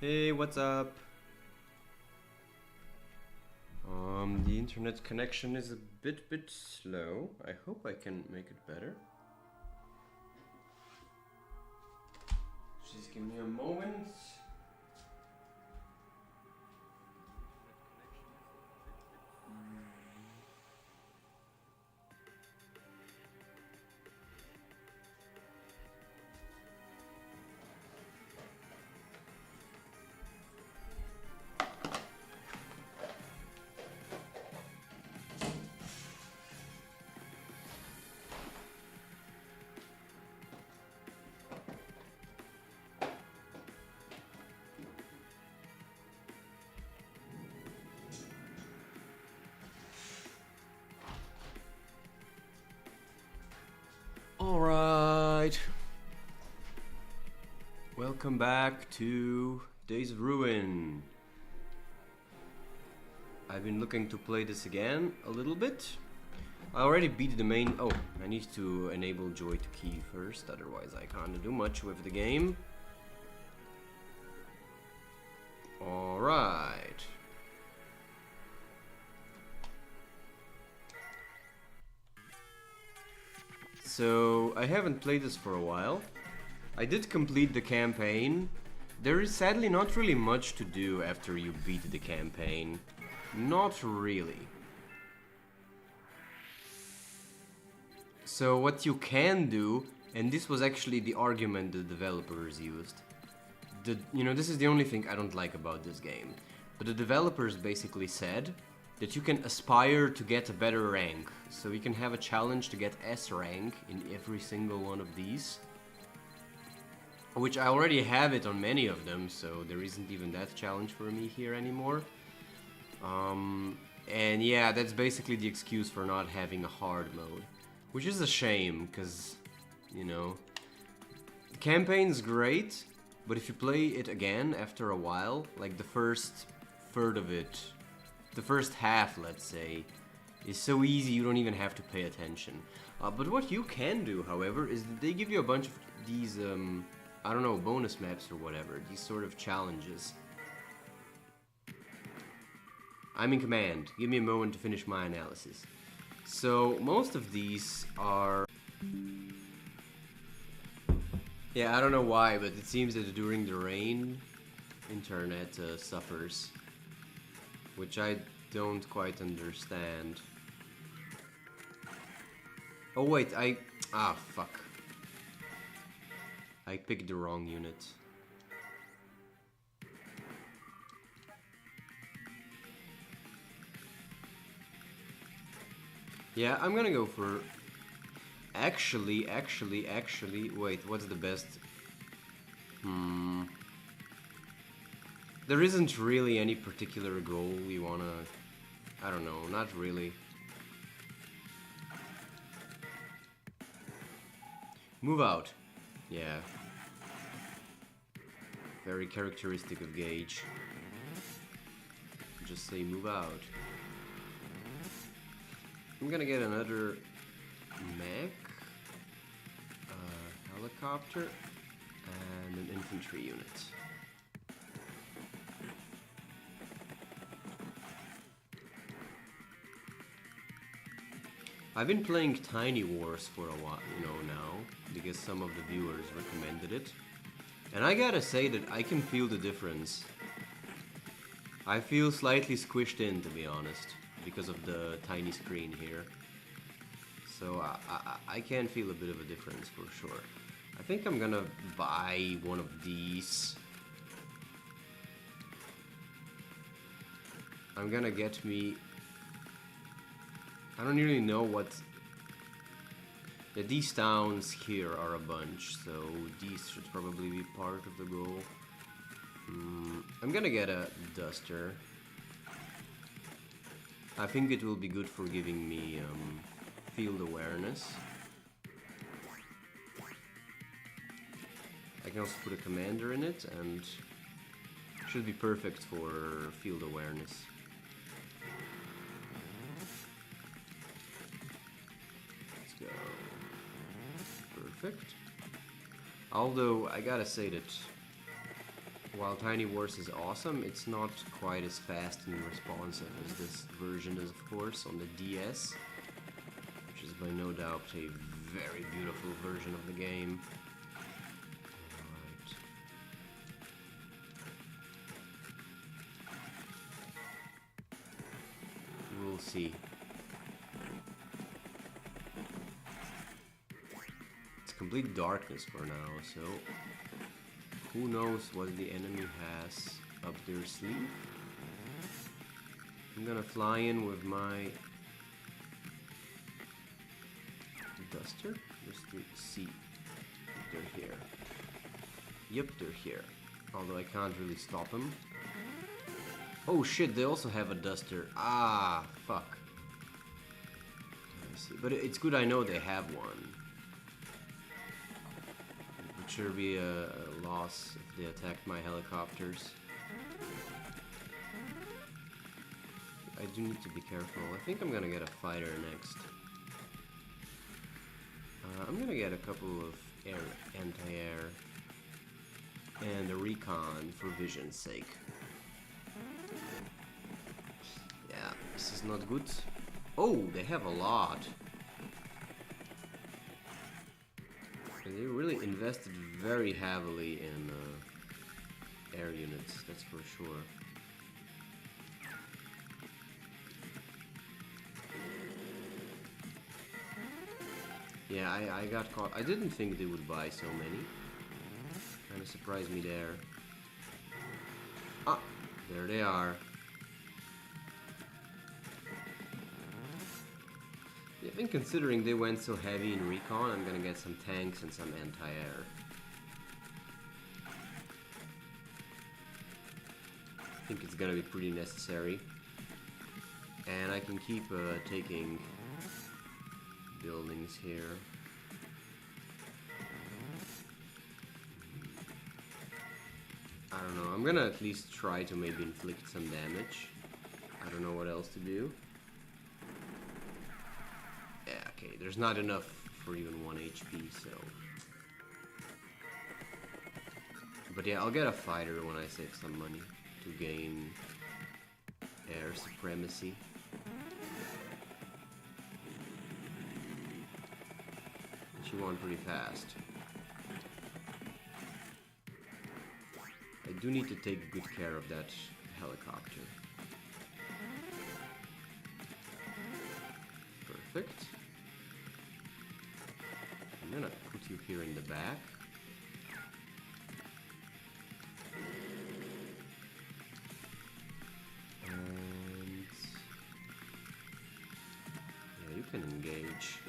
Hey, what's up? The internet connection is a bit slow. I hope I can make it better. Just give me a moment. Alright. Welcome back to Days of Ruin. I've been looking to play this again a little bit. I already beat the main... Oh, I need to enable Joy to Key first, otherwise I can't do much with the game. Alright. So, I haven't played this for a while. I did complete the campaign. There is sadly not really much to do after you beat the campaign. Not really. So what you can do, and this was actually the argument the developers used. This is the only thing I don't like about this game. But the developers basically said that you can aspire to get a better rank. So you can have a challenge to get S rank in every single one of these. Which I already have it on many of them, so there isn't even that challenge for me here anymore. And yeah, that's basically the excuse for not having a hard mode. Which is a shame, because, the campaign's great, but if you play it again after a while, like the first third of it, the first half, let's say, is so easy you don't even have to pay attention. But what you can do, however, is that they give you a bunch of these, I don't know, bonus maps or whatever, these sort of challenges. I'm in command. Give me a moment to finish my analysis. So, most of these are... Yeah, I don't know why, but it seems that during the rain, internet suffers. Which I don't quite understand. Oh wait, ah, fuck. I picked the wrong unit. Yeah, I'm gonna go for... Actually, wait, what's the best? There isn't really any particular goal we wanna... I don't know, not really. Move out. Yeah. Very characteristic of Gage. Just say move out. I'm gonna get another mech, helicopter, and an infantry unit. I've been playing Tiny Wars for a while, now, because some of the viewers recommended it. And I gotta say that I can feel the difference. I feel slightly squished in, to be honest, because of the tiny screen here. So I can feel a bit of a difference for sure. I think I'm gonna buy one of these. I'm gonna get me... I don't really know what... Yeah, these towns here are a bunch, so these should probably be part of the goal. I'm gonna get a Duster. I think it will be good for giving me field awareness. I can also put a commander in it, and should be perfect for field awareness. Let's go. Perfect. Although, I gotta say that... while Tiny Wars is awesome, it's not quite as fast and responsive as this version is, of course, on the DS, which is by no doubt a very beautiful version of the game. Alright. We'll see. It's complete darkness for now, so who knows what the enemy has up their sleeve. I'm gonna fly in with my duster just to see if they're here. Yep, they're here. Although I can't really stop them. Oh shit, they also have a duster. Ah, fuck. I see. But it's good I know they have one. It would sure be a loss if they attacked my helicopters. I do need to be careful. I think I'm gonna get a fighter next. I'm gonna get a couple of anti-air and a recon for vision's sake. Yeah, this is not good. Oh, they have a lot. They really invested very heavily in air units, that's for sure. Yeah, I got caught. I didn't think they would buy so many. Kind of surprised me there. Ah, there they are. I think considering they went so heavy in recon, I'm gonna get some tanks and some anti-air. I think it's gonna be pretty necessary. And I can keep taking buildings here. I don't know, I'm gonna at least try to maybe inflict some damage. I don't know what else to do. Yeah, okay, there's not enough for even 1 HP, so... But yeah, I'll get a fighter when I save some money to gain air supremacy. She won pretty fast. I do need to take good care of that helicopter. Perfect. I'm gonna put you here in the back. And yeah, you can engage.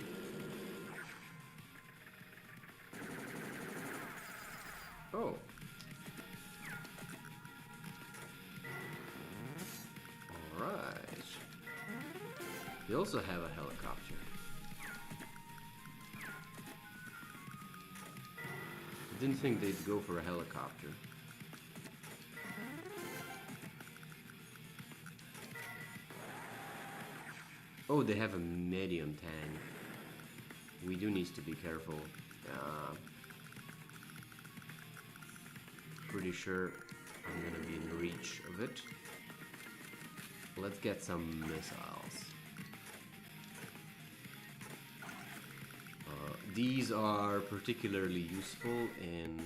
Oh. Alright. They also have a helicopter. I didn't think they'd go for a helicopter. Oh, they have a medium tank. We do need to be careful. Pretty sure I'm gonna be in reach of it. Let's get some missiles. These are particularly useful in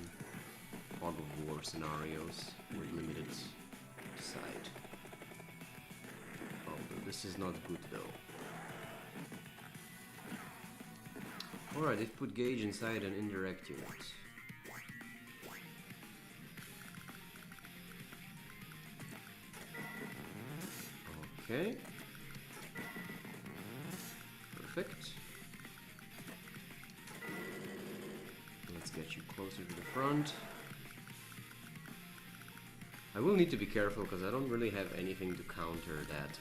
fog of war scenarios with limited sight. Although this is not good though. Alright, it put gauge inside an indirect unit. Okay. Perfect. Let's get you closer to the front. I will need to be careful because I don't really have anything to counter that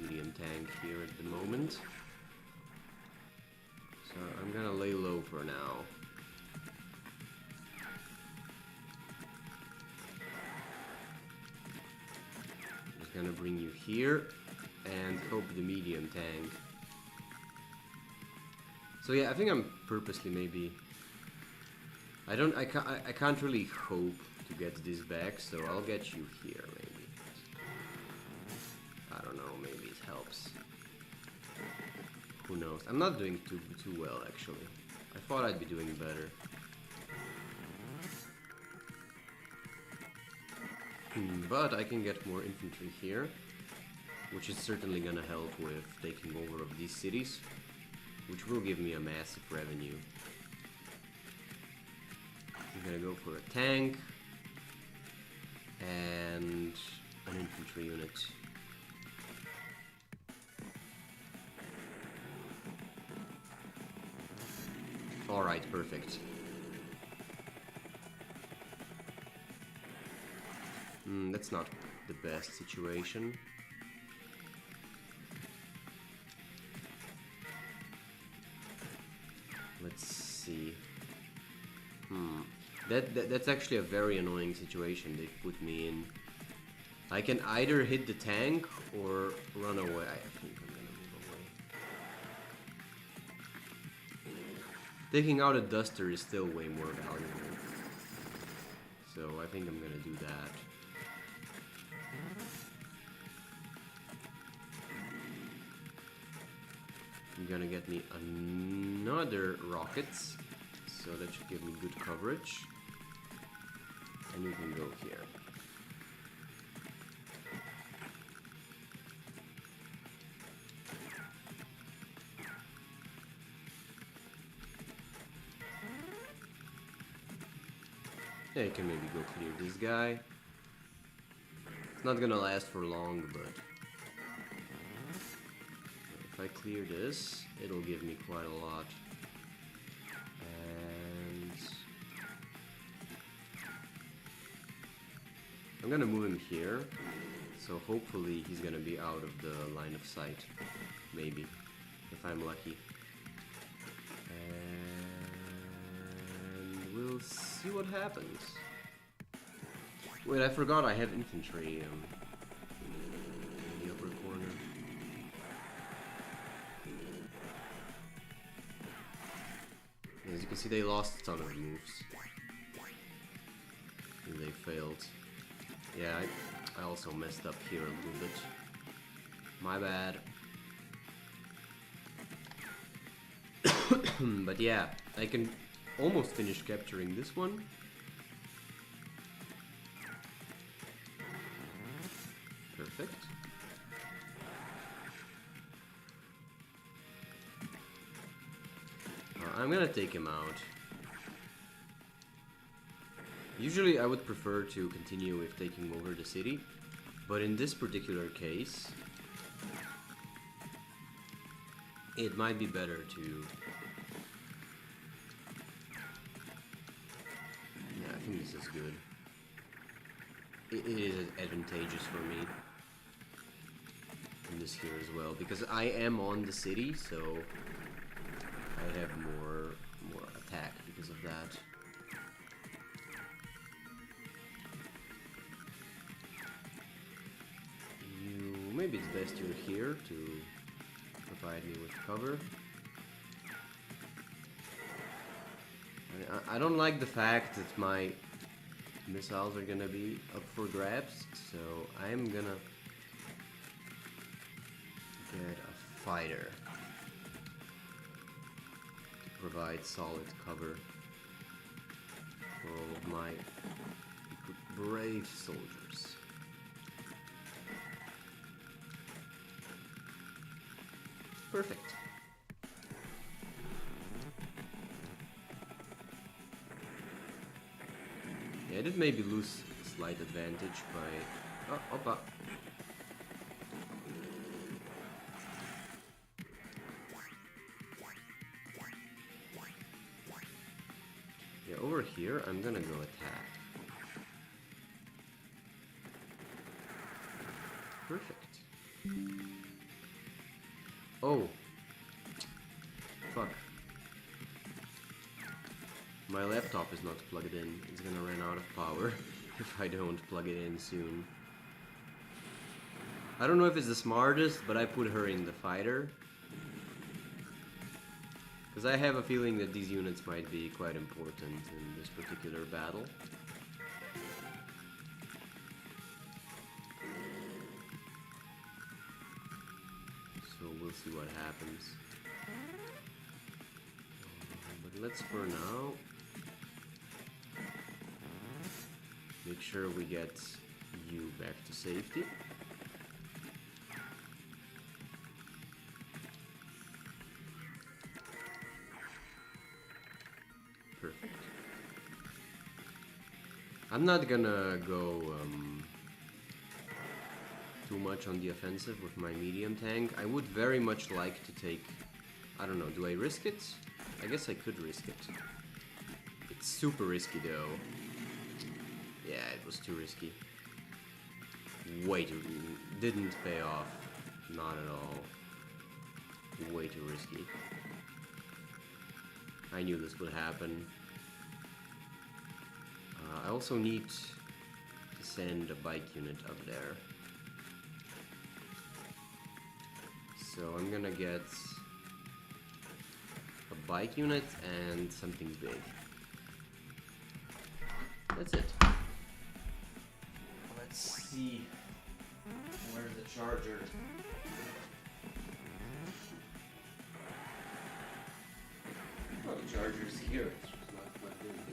medium tank here at the moment. So I'm gonna lay low for now. Just gonna bring you here and hope the medium tank. So yeah, I think I'm purposely maybe... I can't really hope to get this back, so I'll get you here, maybe. I don't know, maybe it helps. Who knows? I'm not doing too well, actually. I thought I'd be doing better. But I can get more infantry here, which is certainly gonna help with taking over of these cities, which will give me a massive revenue. I'm gonna go for a tank and an infantry unit. Alright, perfect. That's not the best situation. Let's see. That's actually a very annoying situation they've put me in. I can either hit the tank or run away. I think I'm gonna move away. Taking out a duster is still way more valuable. So I think I'm gonna do that. You're gonna get me another rockets, so that should give me good coverage. And you can go here. Yeah, you can maybe go clear this guy. It's not gonna last for long, but if I clear this, it'll give me quite a lot. And I'm gonna move him here, so hopefully he's gonna be out of the line of sight, maybe, if I'm lucky. And we'll see what happens. Wait, I forgot I have infantry in the upper corner. As you can see, they lost a ton of moves. And they failed. Yeah, I also messed up here a little bit. My bad. But yeah, I can almost finish capturing this one. Perfect. I'm gonna take him out. Usually I would prefer to continue with taking over the city, but in this particular case, it might be better to... Yeah, I think this is good. It is advantageous for me in this here as well, because I am on the city, so I have more attack because of that. Maybe it's best you're here to provide me with cover. I don't like the fact that my missiles are gonna be up for grabs, so I'm gonna get a fighter to provide solid cover for all of my brave soldiers. Perfect. Yeah, I did maybe lose a slight advantage by... Oh, opa. Yeah, over here, I'm gonna go attack. Perfect. Oh. Fuck. My laptop is not plugged in. It's gonna run out of power if I don't plug it in soon. I don't know if it's the smartest, but I put her in the fighter. Because I have a feeling that these units might be quite important in this particular battle. see what happens. But let's for now make sure we get you back to safety. Perfect. I'm not gonna go too much on the offensive with my medium tank. I would very much like to take... I don't know, do I risk it? I guess I could risk it. It's super risky though. Yeah, it was too risky. Way too... didn't pay off. Not at all. Way too risky. I knew this would happen. I also need to send a bike unit up there. So I'm gonna get a bike unit and something big. That's it. Let's see. Where's the charger? Oh, the charger's here. It's just not plugged in here.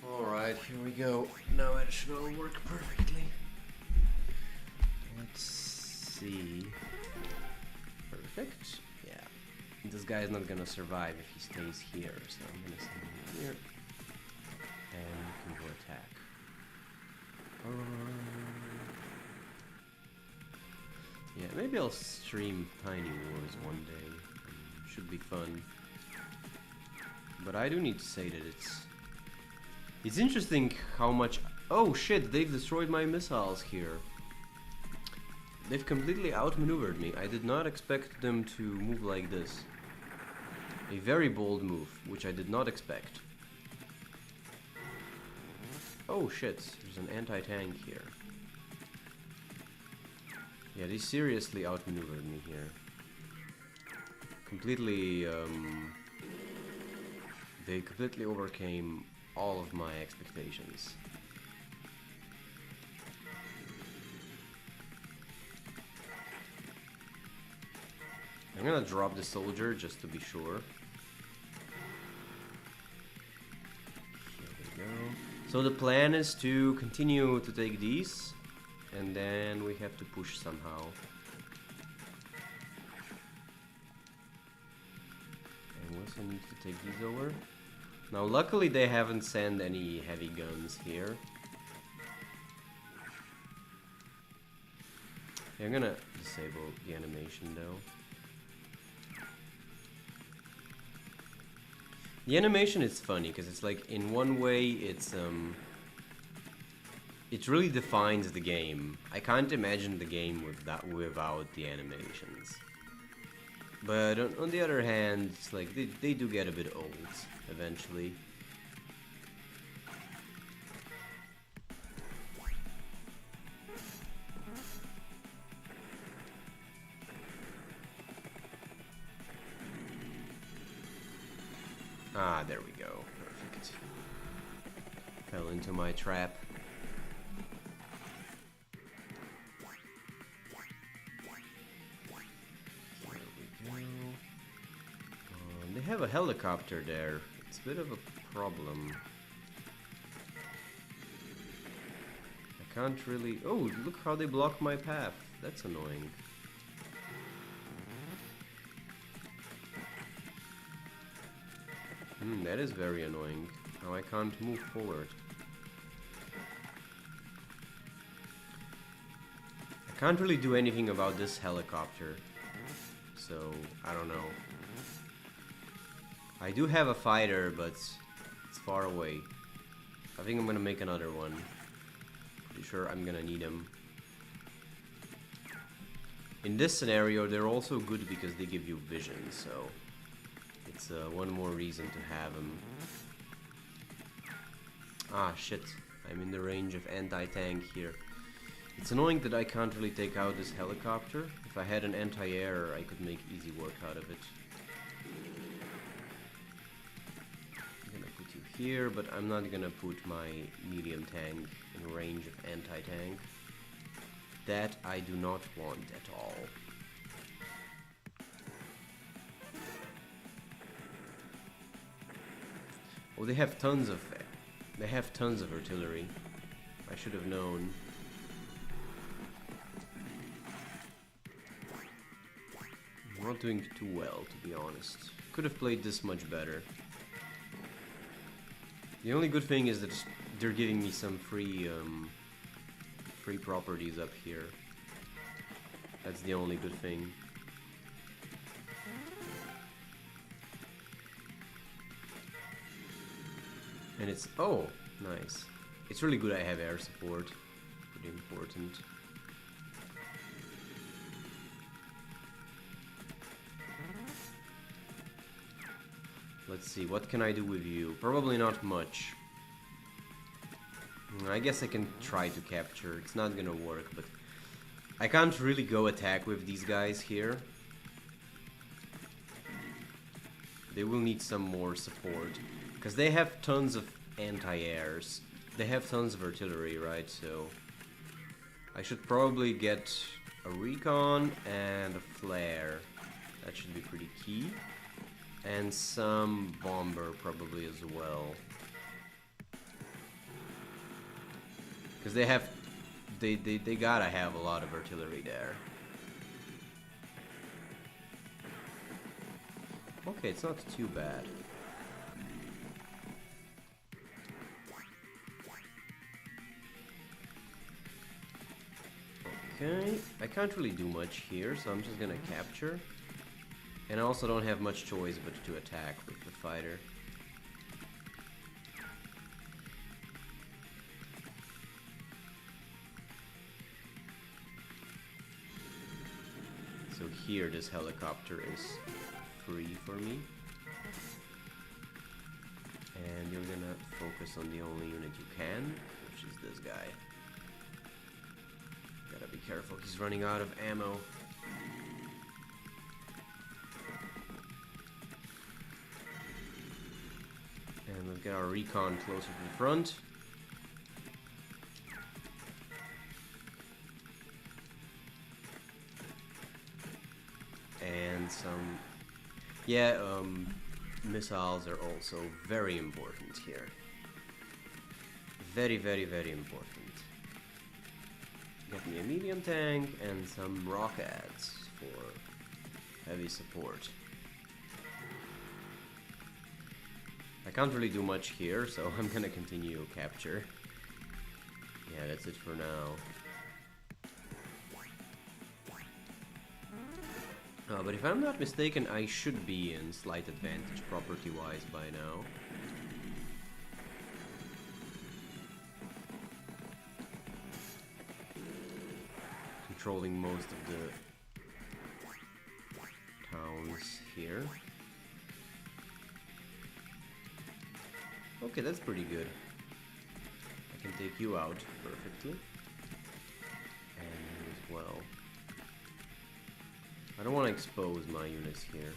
Alright, here we go. Now it should all work perfectly. Let's see. Perfect. Yeah. This guy is not gonna survive if he stays here, so I'm gonna send him here. And we can go attack. Yeah, maybe I'll stream Tiny Wars one day. Should be fun. But I do need to say that it's interesting how much... Oh shit, they've destroyed my missiles here. They've completely outmaneuvered me. I did not expect them to move like this. A very bold move, which I did not expect. Oh shit, there's an anti-tank here. Yeah, they seriously outmaneuvered me here. Completely, they completely overcame all of my expectations. I'm gonna drop the soldier just to be sure. Here we go. So the plan is to continue to take these, and then we have to push somehow. And we also need to take these over. Now luckily they haven't sent any heavy guns here. Yeah, I'm gonna disable the animation though. The animation is funny because it's like, in one way it really defines the game. I can't imagine the game without the animations. But on the other hand, it's like they do get a bit old eventually. Ah, there we go. Perfect. Fell into my trap. There we go. They have a helicopter there. It's a bit of a problem. I can't really... Oh, look how they block my path. That's annoying. That is very annoying. Now I can't move forward. I can't really do anything about this helicopter. So, I don't know. I do have a fighter, but it's far away. I think I'm gonna make another one. Pretty sure I'm gonna need him. In this scenario, they're also good because they give you vision, so... It's one more reason to have him. Ah, shit. I'm in the range of anti-tank here. It's annoying that I can't really take out this helicopter. If I had an anti-air, I could make easy work out of it. I'm gonna put you here, but I'm not gonna put my medium tank in range of anti-tank. That I do not want at all. Oh, they have tons of artillery. I should have known. I'm not doing too well, to be honest. Could have played this much better. The only good thing is that they're giving me some free properties up here. That's the only good thing. And it's... oh, nice. It's really good I have air support. Pretty important. Let's see, what can I do with you? Probably not much. I guess I can try to capture. It's not gonna work, but I can't really go attack with these guys here. They will need some more support. Because they have tons of anti-airs. They have tons of artillery, right? So I should probably get a recon and a flare. That should be pretty key. And some bomber probably as well. Because they have... They gotta have a lot of artillery there. Okay, it's not too bad. Okay, I can't really do much here, so I'm just gonna capture. And I also don't have much choice but to attack with the fighter. So here this helicopter is free for me. And you're gonna focus on the only unit you can, which is this guy. Gotta be careful, he's running out of ammo. And we'll get our recon closer to the front. And some... yeah, missiles are also very important here. Very, very, very important. Get me a medium tank and some rockets for heavy support. I can't really do much here, so I'm gonna continue capture. Yeah, that's it for now. But if I'm not mistaken, I should be in slight advantage property-wise by now. Controlling most of the towns here. Okay, that's pretty good. I can take you out perfectly. And you as well. I don't want to expose my units here.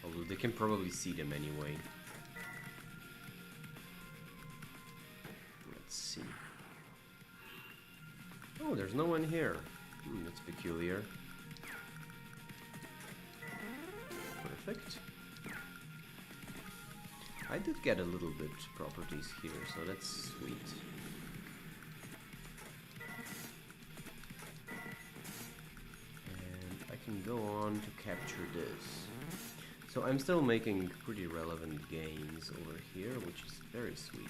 Although they can probably see them anyway. Let's see. Oh, there's no one here. That's peculiar. Perfect. I did get a little bit properties here, so that's sweet. And I can go on to capture this. So I'm still making pretty relevant gains over here, which is very sweet.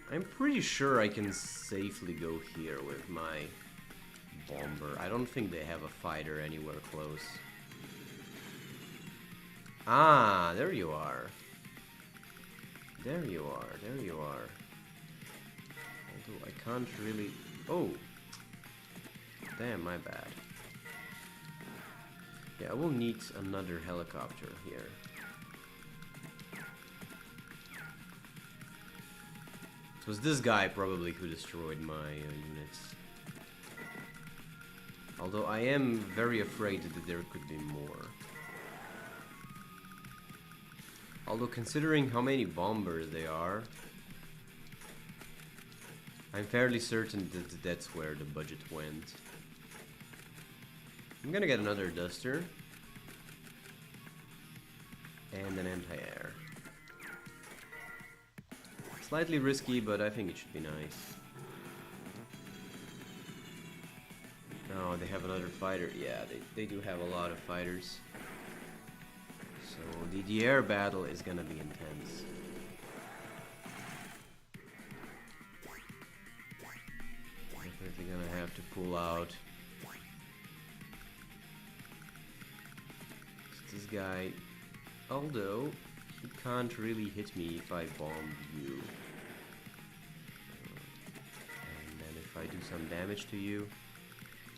I'm pretty sure I can safely go here with my bomber. I don't think they have a fighter anywhere close. Ah, there you are. There you are, there you are. Although I can't really... oh! Damn, my bad. Yeah, I will need another helicopter here. It was this guy probably who destroyed my units. Although I am very afraid that there could be more. Although considering how many bombers they are, I'm fairly certain that that's where the budget went. I'm gonna get another duster. And an anti-air. Slightly risky, but I think it should be nice. Oh, they have another fighter. Yeah, they do have a lot of fighters. So the air battle is gonna be intense. Definitely gonna have to pull out. This guy, although he can't really hit me if I bomb you. And then if I do some damage to you,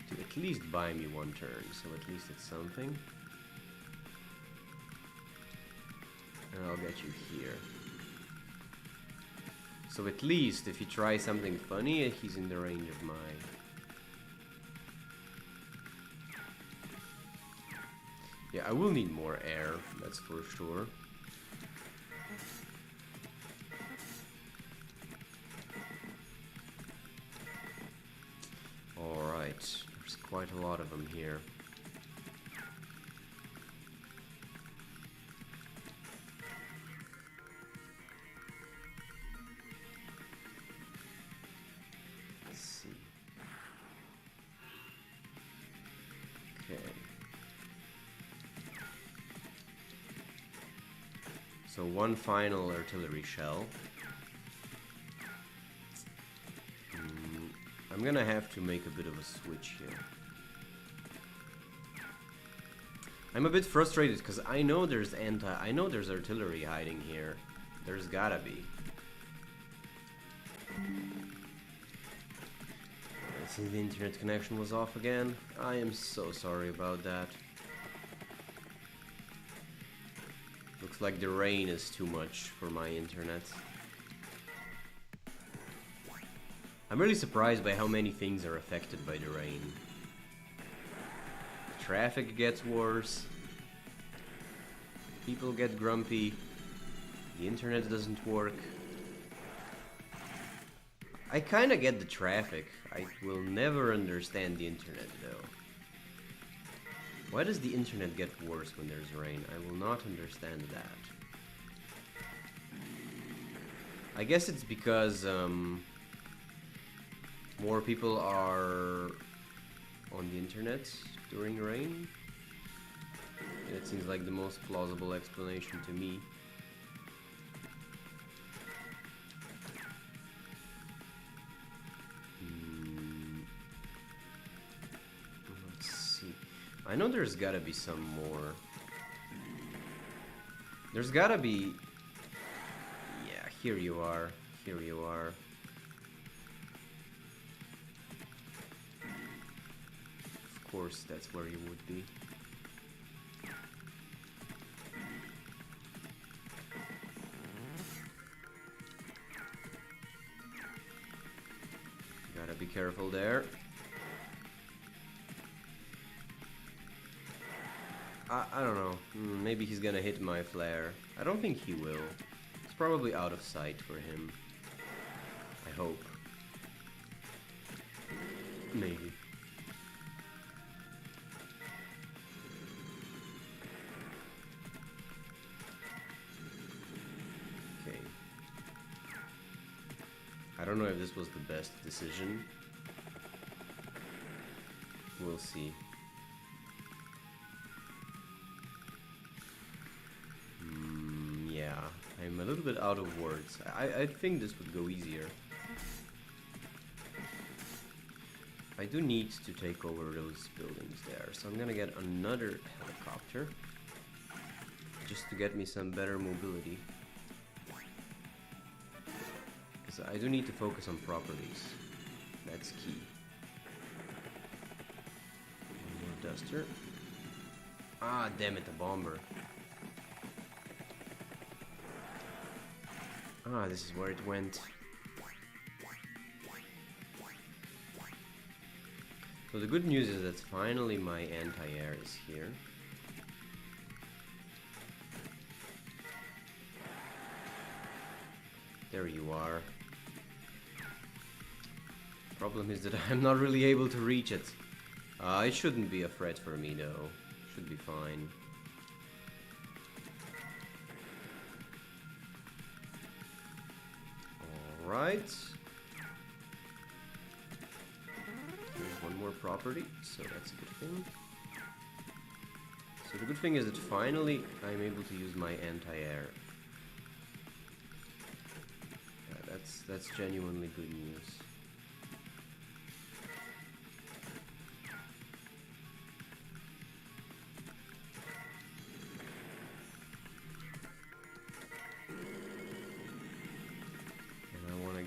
to at least buy me one turn, so at least it's something. And I'll get you here. So at least if you try something funny, he's in the range of mine. Yeah, I will need more air, that's for sure. Alright, there's quite a lot of them here. Let's see. Okay. So one final artillery shell. I'm gonna have to make a bit of a switch here. I'm a bit frustrated because I know there's artillery hiding here. There's gotta be. I see the internet connection was off again. I am so sorry about that. Looks like the rain is too much for my internet. I'm really surprised by how many things are affected by the rain. Traffic gets worse. People get grumpy. The internet doesn't work. I kinda get the traffic. I will never understand the internet though. Why does the internet get worse when there's rain? I will not understand that. I guess it's because more people are on the internet during rain. It seems like the most plausible explanation to me. Let's see. I know there's gotta be some more. There's gotta be... Yeah, here you are. Here you are. Of course, that's where you would be. Gotta be careful there. I don't know. Maybe he's gonna hit my flare. I don't think he will. It's probably out of sight for him. I hope. Maybe. Okay. I don't know if this was the best decision. We'll see. Yeah, I'm a little bit out of words. I think this would go easier. I do need to take over those buildings there, so I'm gonna get another helicopter just to get me some better mobility. Because I do need to focus on properties. That's key. One more duster. Ah, damn it, the bomber. Ah, this is where it went. So the good news is that finally my anti-air is here. There you are. Problem is that I'm not really able to reach it. It shouldn't be a threat for me though. Should be fine. Alright. There's one more property, so that's a good thing. So the good thing is that finally I'm able to use my anti-air. Yeah, that's genuinely good news.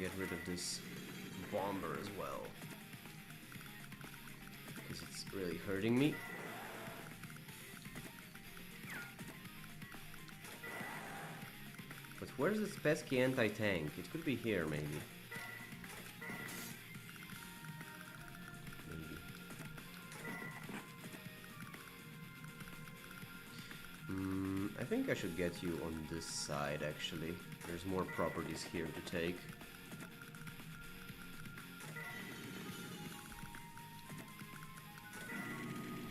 Get rid of this bomber as well, because it's really hurting me. But where's this pesky anti-tank? It could be here, maybe. I think I should get you on this side, actually. There's more properties here to take.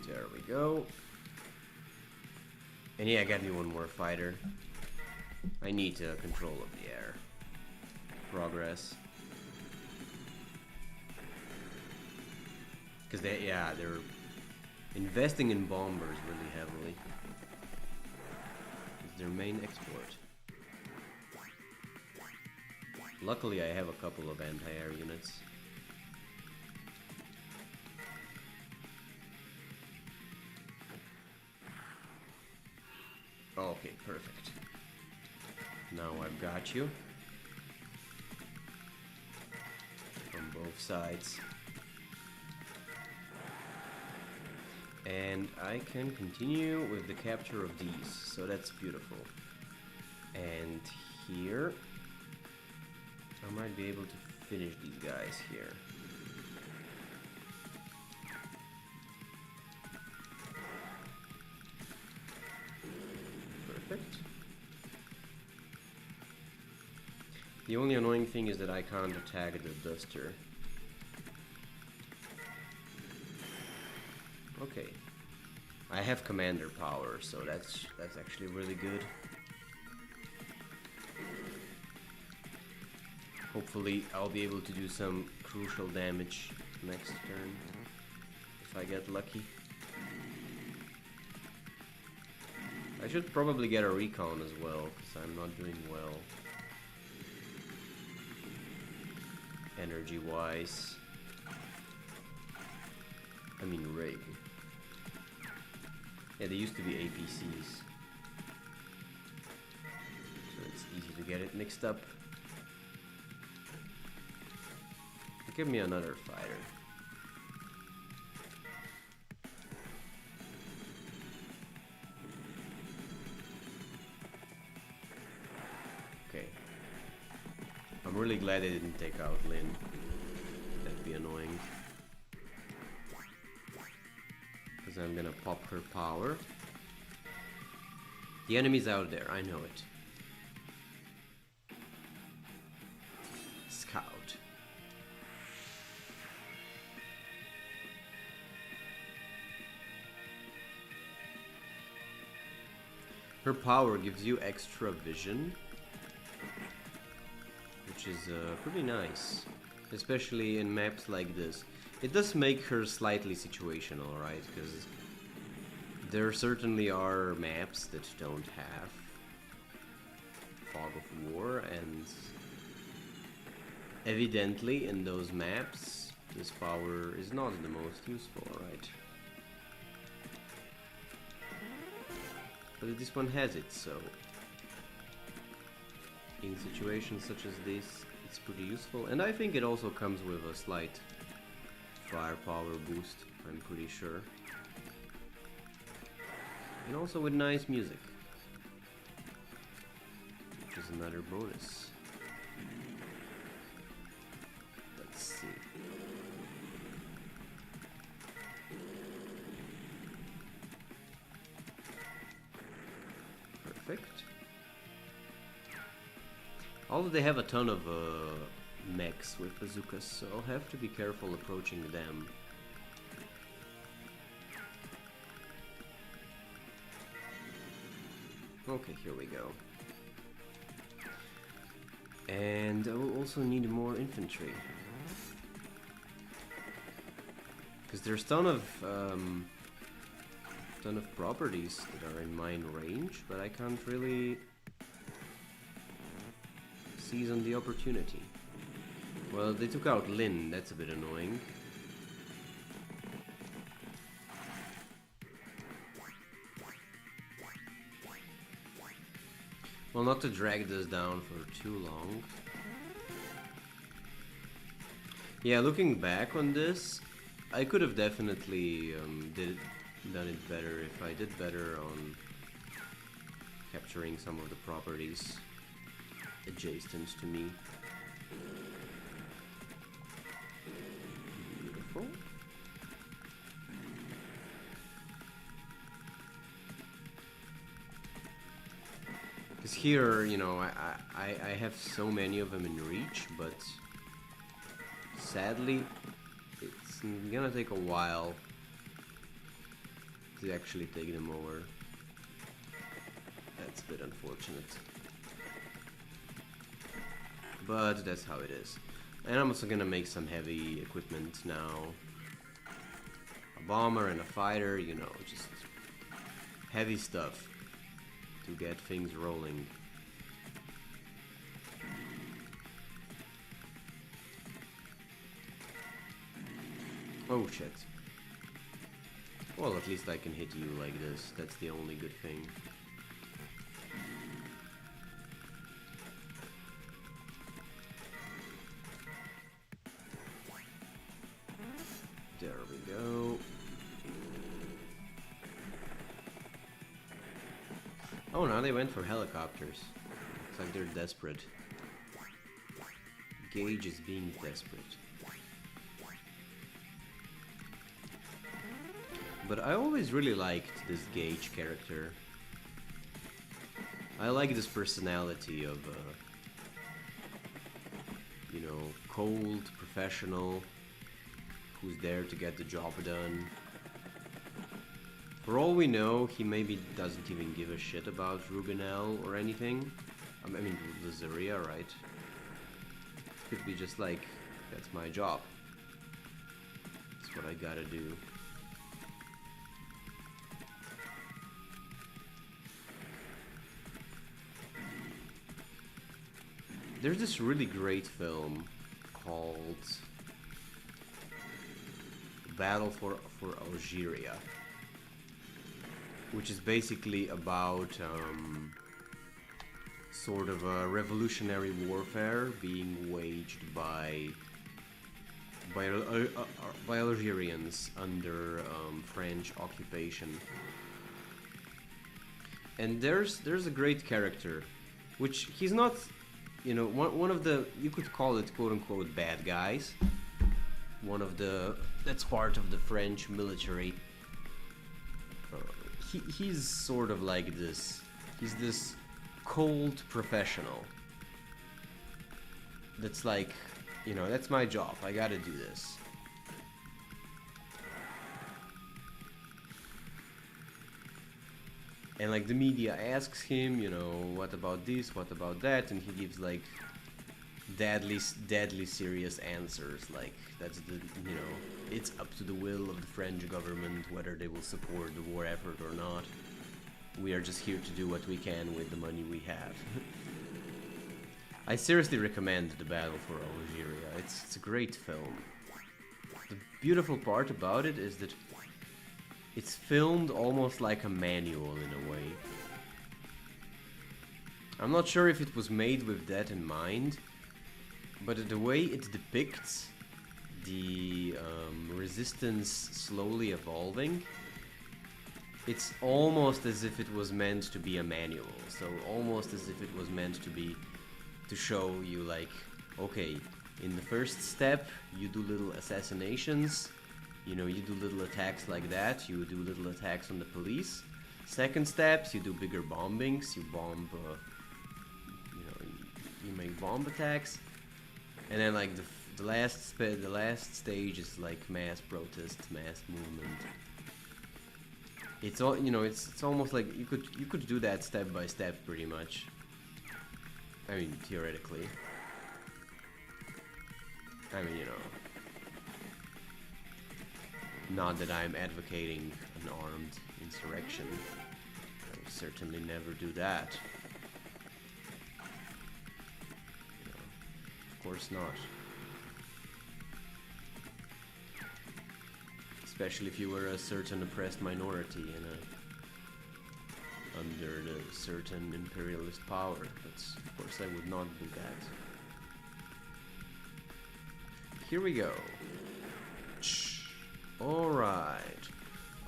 There we go. And yeah, I got me one more fighter. I need control of the air. Progress. Because they're investing in bombers really heavily. It's their main export. Luckily I have a couple of anti-air units. Okay, perfect. Now I've got you. From both sides. And I can continue with the capture of these, so that's beautiful. And here, I might be able to finish these guys here. Perfect. The only annoying thing is that I can't attack the Duster. Okay. I have commander power, so that's actually really good. Hopefully I'll be able to do some crucial damage next turn, if I get lucky. I should probably get a recon as well, because I'm not doing well. Energy-wise. I mean rig. Yeah, they used to be APCs. So it's easy to get it mixed up. Give me another fighter. Okay. I'm really glad they didn't take out Lyn. That'd be annoying. Because I'm gonna pop her power. The enemy's out there, I know it. Scout. Her power gives you extra vision, which is pretty nice, especially in maps like this. It does make her slightly situational, right? Because there certainly are maps that don't have Fog of War, and evidently in those maps this power is not the most useful, right? But this one has it, so in situations such as this, it's pretty useful. And I think it also comes with a slight firepower boost, I'm pretty sure. And also with nice music, which is another bonus. Let's see. Perfect. Although they have a ton of mechs with bazookas, so I'll have to be careful approaching them. Okay, here we go. And I will also need more infantry. Because there's ton of properties that are in mine range, but I can't really seize on the opportunity. Well, they took out Lin, that's a bit annoying. Well, not to drag this down for too long. Yeah, looking back on this, I could have definitely done it better if I did better on capturing some of the properties adjacent to me. Beautiful. Because here, you know, I have so many of them in reach, but sadly, it's gonna take a while to actually take them over. That's a bit unfortunate. But that's how it is. And I'm also gonna make some heavy equipment now. A bomber and a fighter, you know, just heavy stuff to get things rolling. Oh shit. Well, at least I can hit you like this. That's the only good thing. There we go. Oh, now they went for helicopters. Looks like they're desperate. Gage is being desperate. But I always really liked this Gage character. I like this personality of, you know, cold, professional, who's there to get the job done. For all we know, he maybe doesn't even give a shit about Rubinel or anything. I mean, Lazaria, right? Could be just like, that's my job. That's what I gotta do. There's this really great film called Battle for Algeria, which is basically about sort of a revolutionary warfare being waged by Algerians under French occupation. And there's a great character, which he's not, you know, one of the, you could call it quote-unquote bad guys. One of the, that's part of the French military. He's sort of like this. He's this cold professional. That's like, you know, that's my job. I gotta do this. And like the media asks him, you know, what about this, what about that, and he gives like deadly serious answers. Like, that's the, you know, it's up to the will of the French government whether they will support the war effort or not. We are just here to do what we can with the money we have. I seriously recommend The Battle for Algeria. It's a great film. The beautiful part about it is that it's filmed almost like a manual in a way. I'm not sure if it was made with that in mind, but the way it depicts the resistance slowly evolving, it's almost as if it was meant to be a manual. So almost as if it was meant to be, to show you like, okay, in the first step you do little assassinations, you know, you do little attacks like that, you do little attacks on the police. Second steps, you do bigger bombings, you bomb, you make bomb attacks, and then like the last stage is like mass protest, mass movement. It's all, you know, it's almost like you could do that step by step pretty much. I mean, theoretically. I mean, you know, not that I'm advocating an armed insurrection. I would certainly never do that. You know, of course not. Especially if you were a certain oppressed minority in under the certain imperialist power. But of course I would not do that. Here we go. Alright.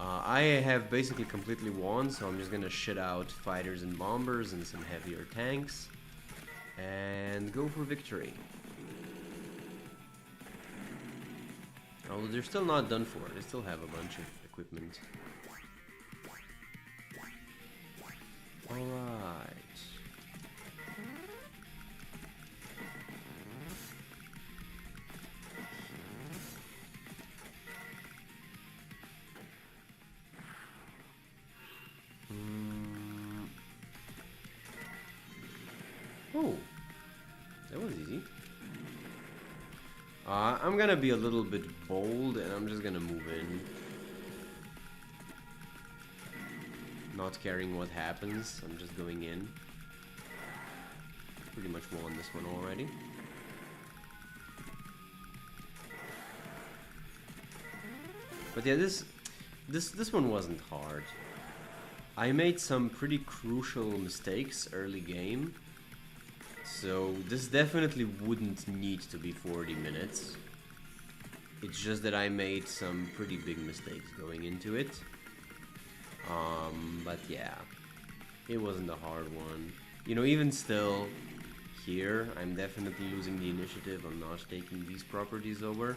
I have basically completely won, so I'm just gonna shit out fighters and bombers and some heavier tanks. And go for victory. Although they're still not done for. They still have a bunch of equipment. Alright. Oh, that was easy. I'm gonna be a little bit bold and I'm just gonna move in. Not caring what happens, I'm just going in. Pretty much won this one already. But yeah, this one wasn't hard. I made some pretty crucial mistakes early game. So this definitely wouldn't need to be 40 minutes. It's just that I made some pretty big mistakes going into it. But yeah, it wasn't a hard one. You know, even still, here, I'm definitely losing the initiative. I'm not taking these properties over.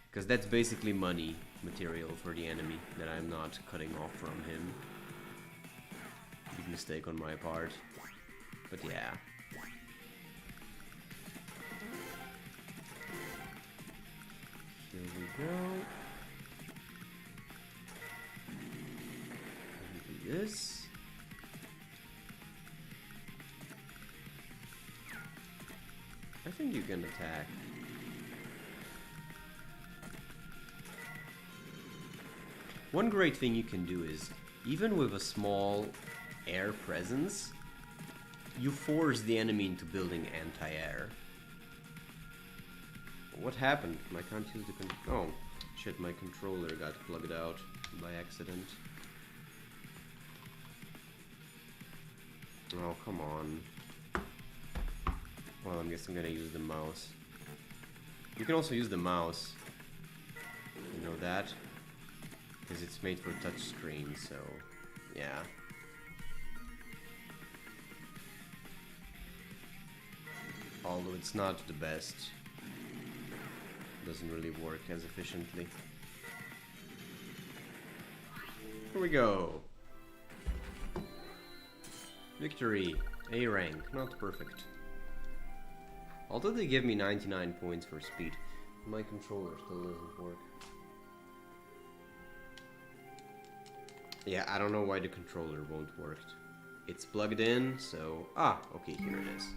Because that's basically money material for the enemy that I'm not cutting off from him. Big mistake on my part. But yeah. Here we go. Do this. I think you can attack. One great thing you can do is, even with a small air presence, you force the enemy into building anti-air. What happened? I can't use the oh, shit, my controller got plugged out by accident. Oh, come on. Well, I guess I'm gonna use the mouse. You can also use the mouse. You know that? Because it's made for touchscreen, so yeah. Although it's not the best. Doesn't really work as efficiently. Here we go. Victory. A rank. Not perfect. Although they give me 99 points for speed, my controller still doesn't work. Yeah, I don't know why the controller won't work. It's plugged in, so... Ah, okay, here it is.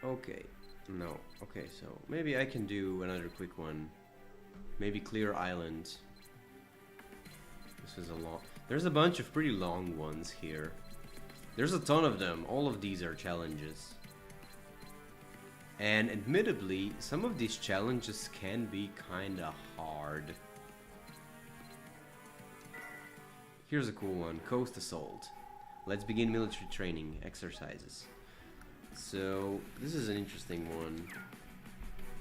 Okay. No. Okay, so maybe I can do another quick one. Maybe Clear Island. This is a long... There's a bunch of pretty long ones here. There's a ton of them. All of these are challenges. And admittedly, some of these challenges can be kinda hard. Here's a cool one. Coast Assault. Let's begin military training exercises. So, this is an interesting one.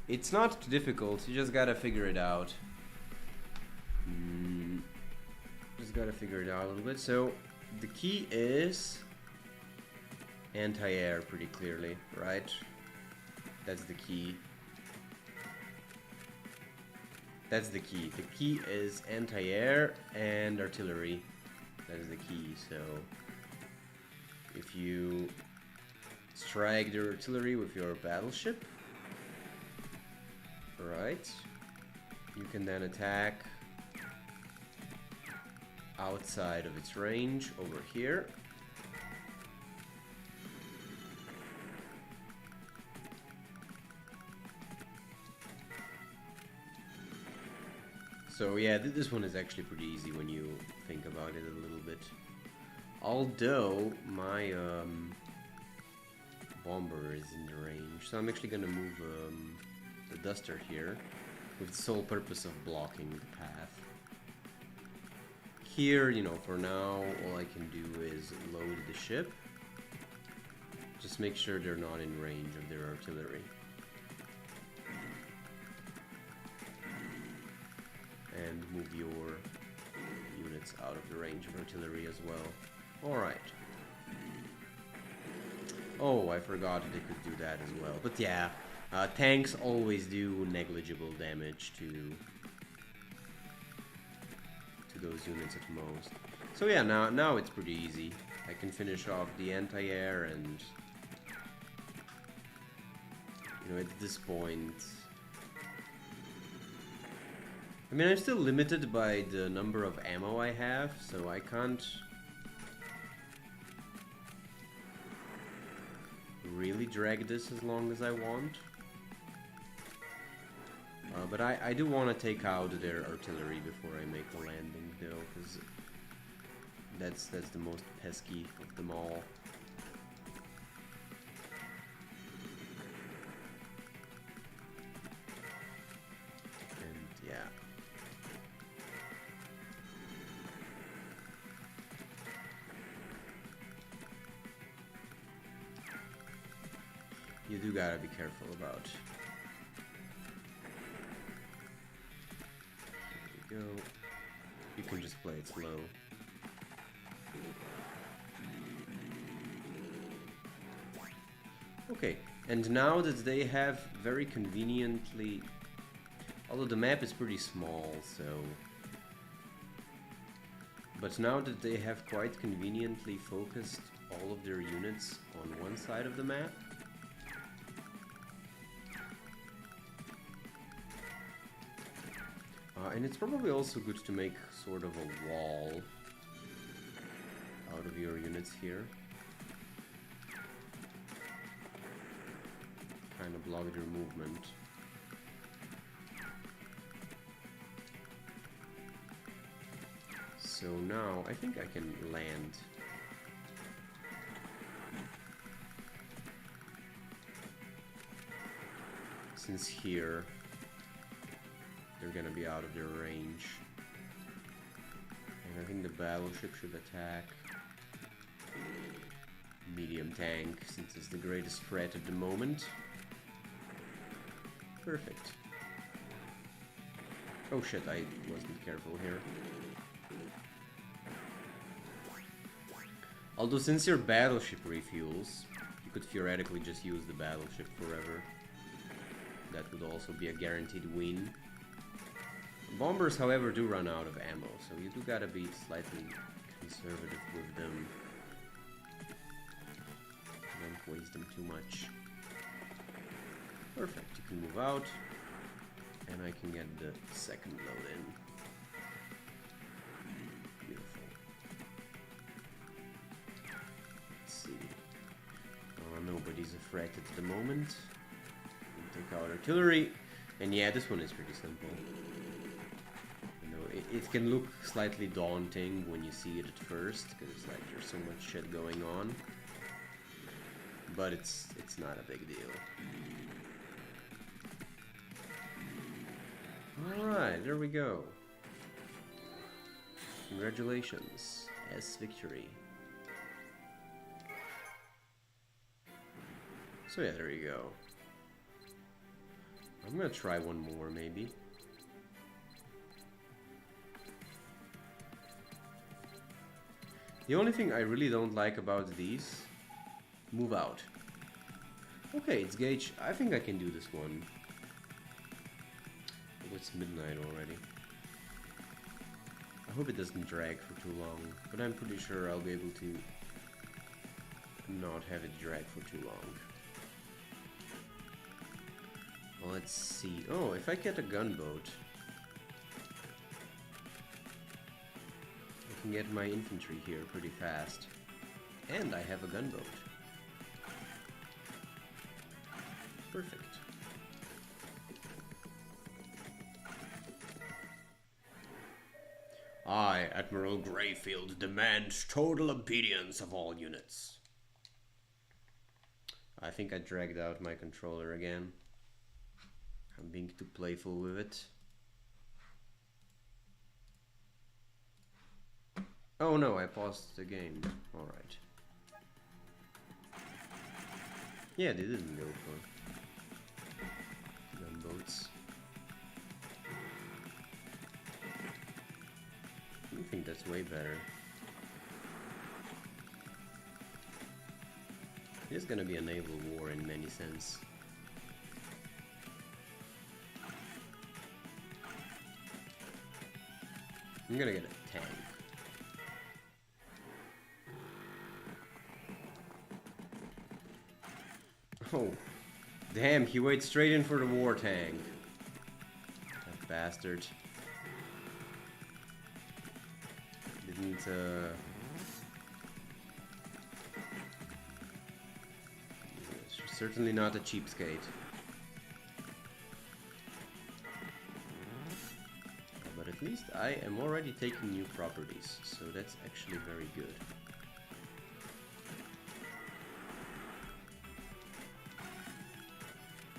It's not too difficult, you just gotta figure it out. Just gotta figure it out a little bit. So, the key is anti-air pretty clearly, right? That's the key. That's the key. The key is anti-air and artillery. That is the key, so if you Strike their artillery with your battleship. Right. You can then attack outside of its range over here. So yeah, this one is actually pretty easy when you think about it a little bit. Although my bomber is in the range, so I'm actually gonna move the duster here with the sole purpose of blocking the path. Here, you know, for now, all I can do is load the ship. Just make sure they're not in range of their artillery. And move your units out of the range of artillery as well. Alright. Oh, I forgot they could do that as well. But yeah, tanks always do negligible damage to those units at most. So yeah, now it's pretty easy. I can finish off the anti-air and... You know, at this point... I mean, I'm still limited by the number of ammo I have, so I can't really drag this as long as I want. But I do want to take out their artillery before I make the landing, though, because that's the most pesky of them all. And yeah. You do gotta be careful about. There we go. You can just play it slow. Okay, and now that they have very conveniently... Although the map is pretty small, so... But now that they have quite conveniently focused all of their units on one side of the map, and it's probably also good to make sort of a wall out of your units here. Kind of block their movement. So now I think I can land. Since here they're gonna be out of their range. And I think the battleship should attack medium tank, since it's the greatest threat at the moment. Perfect. Oh shit, I wasn't careful here. Although since your battleship refuels, you could theoretically just use the battleship forever. That would also be a guaranteed win. Bombers, however, do run out of ammo, so you do gotta be slightly conservative with them. Don't waste them too much. Perfect, you can move out, and I can get the second load in. Beautiful. Let's see. Nobody's a threat at the moment. Take out artillery, and yeah, this one is pretty simple. It can look slightly daunting when you see it at first, because it's like there's so much shit going on. But it's not a big deal. Alright, there we go. Congratulations. S victory. So yeah, there you go. I'm gonna try one more, maybe. The only thing I really don't like about these... Move out. Okay, it's Gage. I think I can do this one. Oh, it's midnight already. I hope it doesn't drag for too long, but I'm pretty sure I'll be able to not have it drag for too long. Let's see. Oh, if I get a gunboat, I can get my infantry here pretty fast. And I have a gunboat. Perfect. I, Admiral Greyfield, demand total obedience of all units. I think I dragged out my controller again. I'm being too playful with it. Oh no, I paused the game. Alright. Yeah, they didn't go for gunboats. I think that's way better. It is gonna be a naval war in many sense. I'm gonna get a tank. Oh, damn, he went straight in for the war tank. That bastard. Didn't, certainly not a cheapskate. But at least I am already taking new properties, so that's actually very good.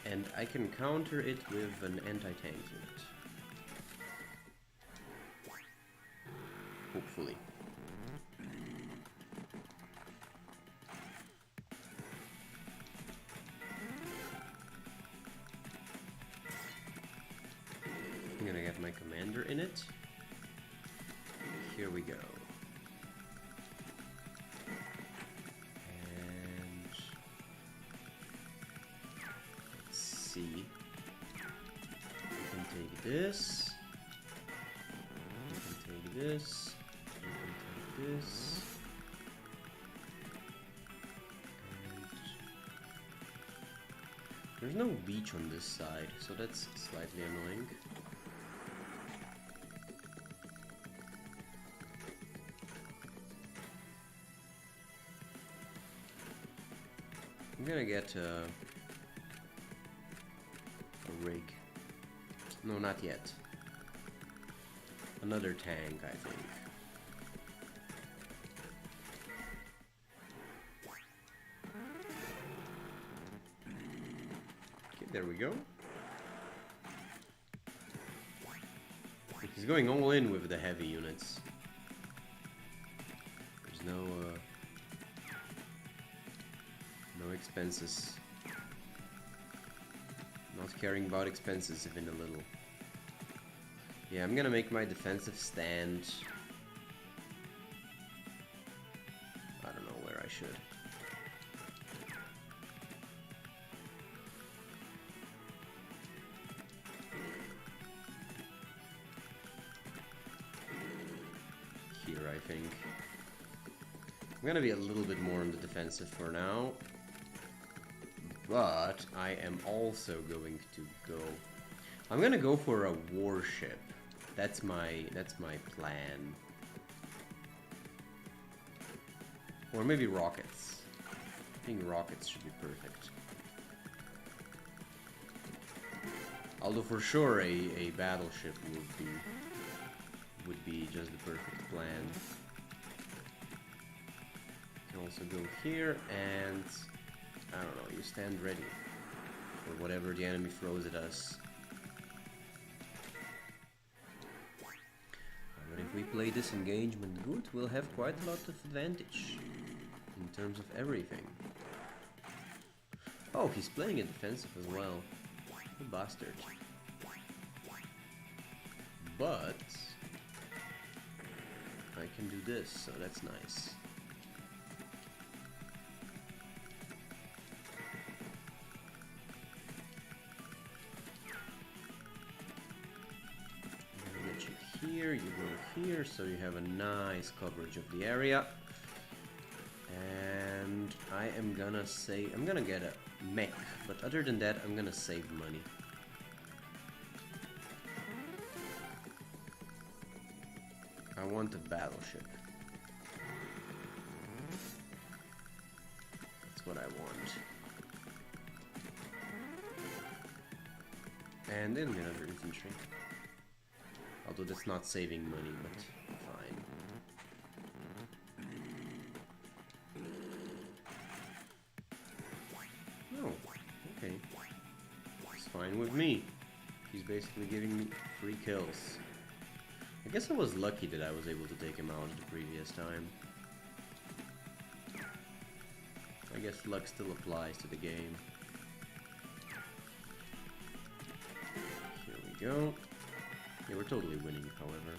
And I can counter it with an anti-tank unit. Hopefully. I'm gonna get my commander in it. Here we go. And let's see. We can take this. We can take this. We can take this. And there's no beach on this side, so that's slightly annoying. I'm gonna get a rig. No, not yet. Another tank, I think. Okay, there we go. He's going all in with the heavy units. There's no expenses. Not caring about expenses even a little. Yeah, I'm gonna make my defensive stand. I don't know where I should. Here, I think. I'm gonna be a little bit more on the defensive for now. But I am also going to go. I'm gonna go for a warship. That's my plan. Or maybe rockets. I think rockets should be perfect. Although for sure a battleship would be just the perfect plan. You can also go here and I don't know, you stand ready for whatever the enemy throws at us. But if we play this engagement good, we'll have quite a lot of advantage in terms of everything. Oh, he's playing it defensive as well. The bastard. But I can do this, so that's nice. Here, you go here, so you have a nice coverage of the area. And I am gonna say... I'm gonna get a mech, but other than that, I'm gonna save money. I want a battleship. That's what I want. And then another infantry. Although that's not saving money, but fine. Oh, okay. It's fine with me. He's basically giving me free kills. I guess I was lucky that I was able to take him out the previous time. I guess luck still applies to the game. Here we go. Yeah, we're totally winning, however.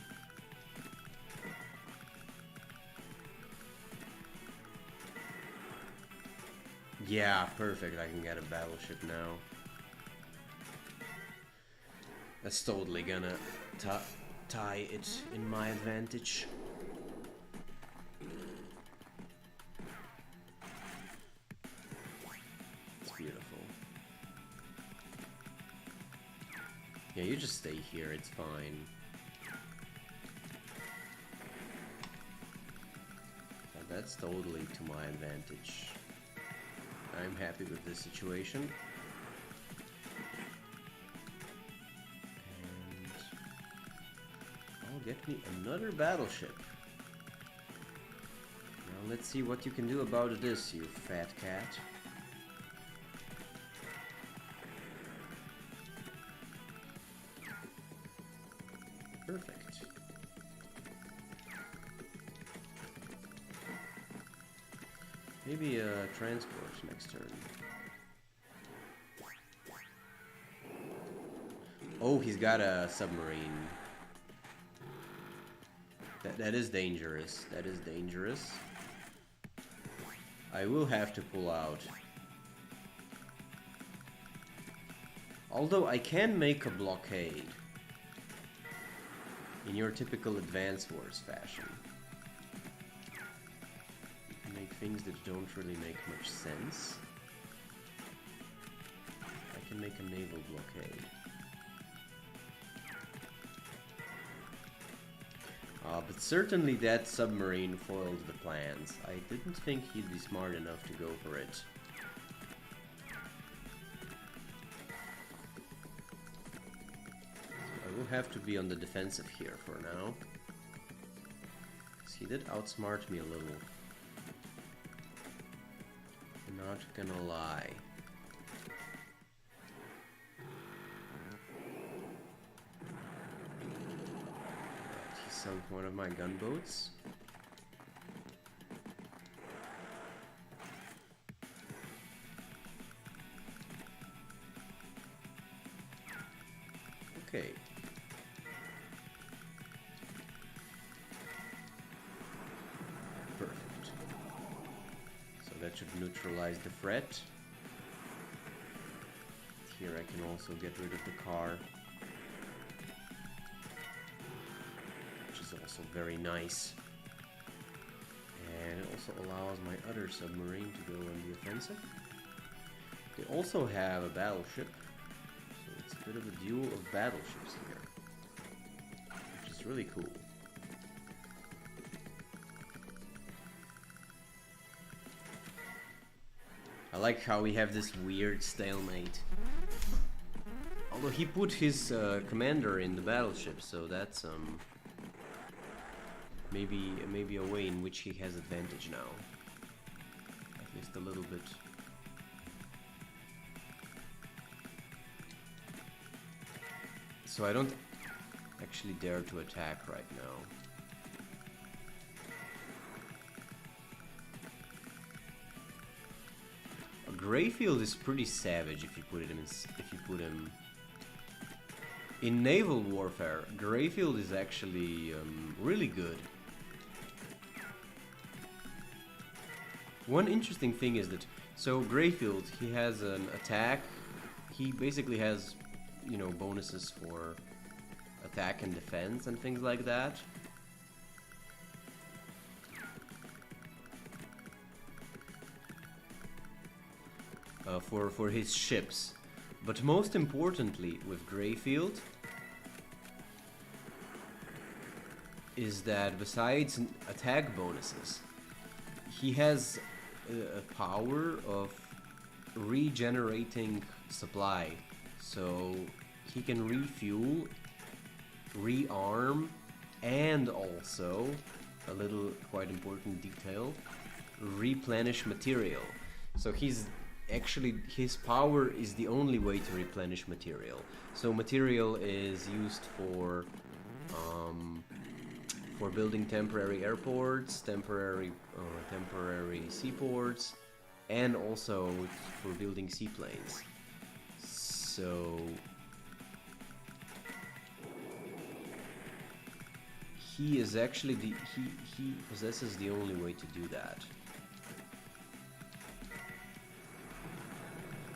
Yeah, perfect. I can get a battleship now. That's totally gonna tie it in my advantage. It's beautiful. Yeah, you just stay here, it's fine. That's totally to my advantage. I'm happy with this situation. And I'll get me another battleship. Now let's see what you can do about this, you fat cat. Perfect. Maybe a transport next turn. Oh, he's got a submarine. That is dangerous. That is dangerous. I will have to pull out. Although I can make a blockade. In your typical Advance Wars fashion. Make things that don't really make much sense. I can make a naval blockade. But certainly that submarine foiled the plans. I didn't think he'd be smart enough to go for it. So I will have to be on the defensive here for now. He did outsmart me a little. Not gonna lie. He sunk one of my gunboats. Okay. Perfect. So that should neutralize the threat. Here I can also get rid of the car. Which is also very nice. And it also allows my other submarine to go on the offensive. They also have a battleship. So it's a bit of a duel of battleships here. Which is really cool. I like how we have this weird stalemate. Although he put his commander in the battleship, so that's maybe a way in which he has advantage now. At least a little bit. So I don't actually dare to attack right now. Greyfield is pretty savage if you put him in naval warfare. Greyfield is actually really good. One interesting thing is that Greyfield, he has an attack. He basically has, you know, bonuses for attack and defense and things like that. for his ships. But most importantly with Greyfield is that besides attack bonuses, he has a power of regenerating supply. So he can refuel, rearm, and also, a little quite important detail, replenish material. So his power is the only way to replenish material. So material is used for building temporary airports, temporary seaports, and also for building seaplanes. So he is actually he possesses the only way to do that.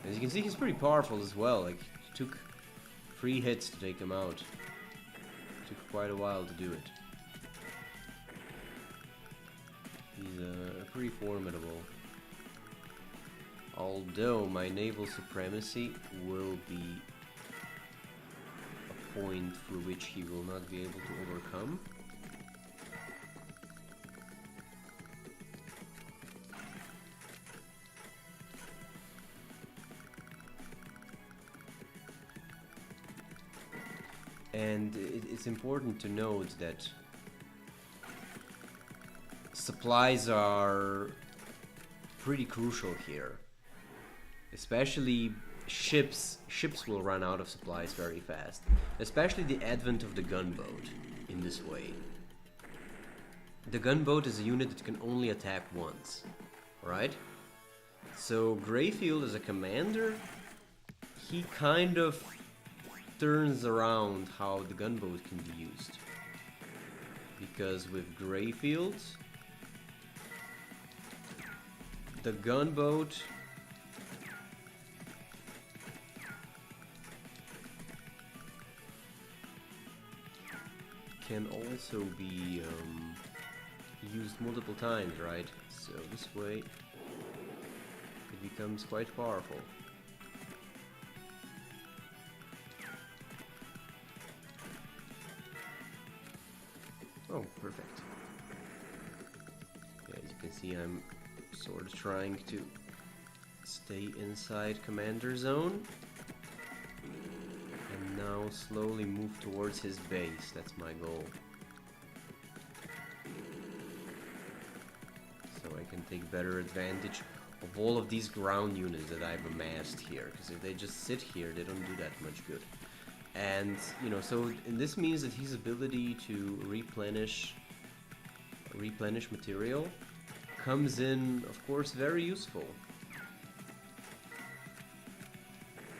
As you can see, he's pretty powerful as well. Like, it took 3 hits to take him out. It took quite a while to do it. He's pretty formidable. Although my naval supremacy will be a point through which he will not be able to overcome. And it's important to note that supplies are pretty crucial here. Especially ships. Ships will run out of supplies very fast. Especially the advent of the gunboat in this way. The gunboat is a unit that can only attack once. Right? So Greyfield as a commander, he kind of turns around how the gunboat can be used. Because with Greyfield, the gunboat can also be used multiple times, right? So this way it becomes quite powerful. Oh, perfect. Yeah, as you can see, I'm sort of trying to stay inside commander zone. And now slowly move towards his base. That's my goal. So I can take better advantage of all of these ground units that I've amassed here. Because if they just sit here, they don't do that much good. And, you know, and this means that his ability to replenish material comes in, of course, very useful.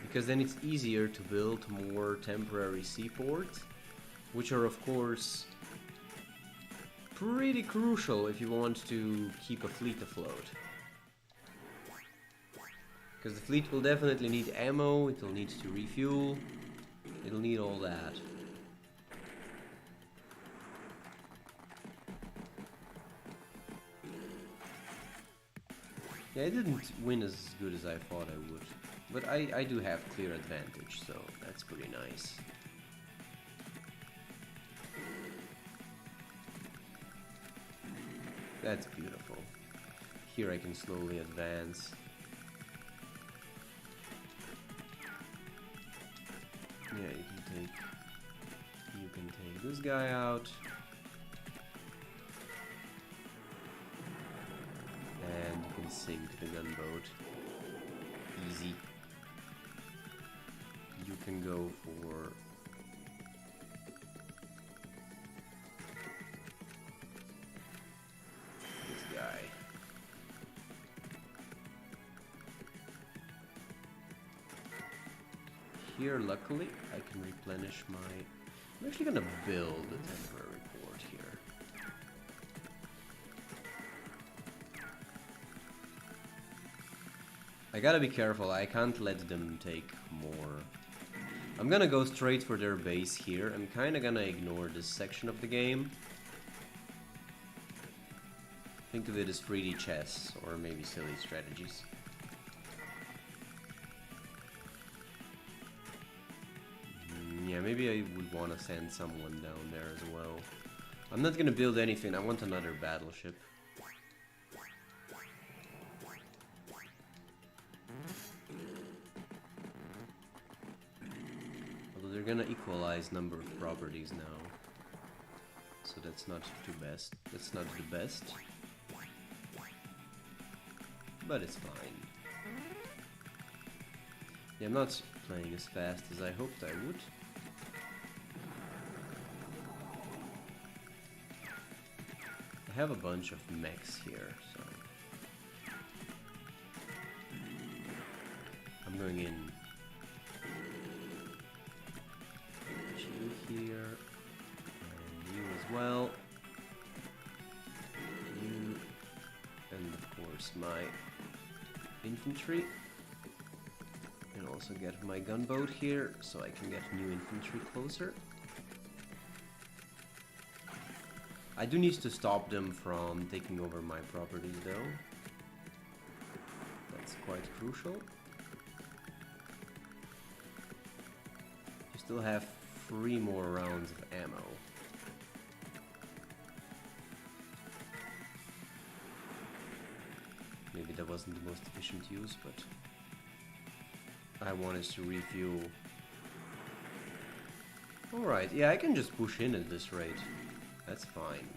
Because then it's easier to build more temporary seaports, which are, of course, pretty crucial if you want to keep a fleet afloat. Because the fleet will definitely need ammo, it will need to refuel. It'll need all that. Yeah, I didn't win as good as I thought I would. But I do have clear advantage, so that's pretty nice. That's beautiful. Here I can slowly advance. Yeah, you can take this guy out. And you can sink the gunboat. Easy. You can go for this guy. Here, luckily, I can replenish my... I'm actually gonna build a temporary port here. I gotta be careful, I can't let them take more. I'm gonna go straight for their base here. I'm kinda gonna ignore this section of the game. Think of it as 3D chess, or maybe silly strategies. Yeah, maybe I would want to send someone down there as well. I'm not gonna build anything, I want another battleship. Although they're gonna equalize number of properties now. So that's not too best. That's not the best. But it's fine. Yeah, I'm not playing as fast as I hoped I would. I have a bunch of mechs here, so I'm going in. You here, and you as well. You, and of course my infantry. And also get my gunboat here, so I can get new infantry closer. I do need to stop them from taking over my properties though. That's quite crucial. You still have 3 more rounds of ammo. Maybe that wasn't the most efficient use, but I wanted to refuel. Alright, yeah, I can just push in at this rate. That's fine.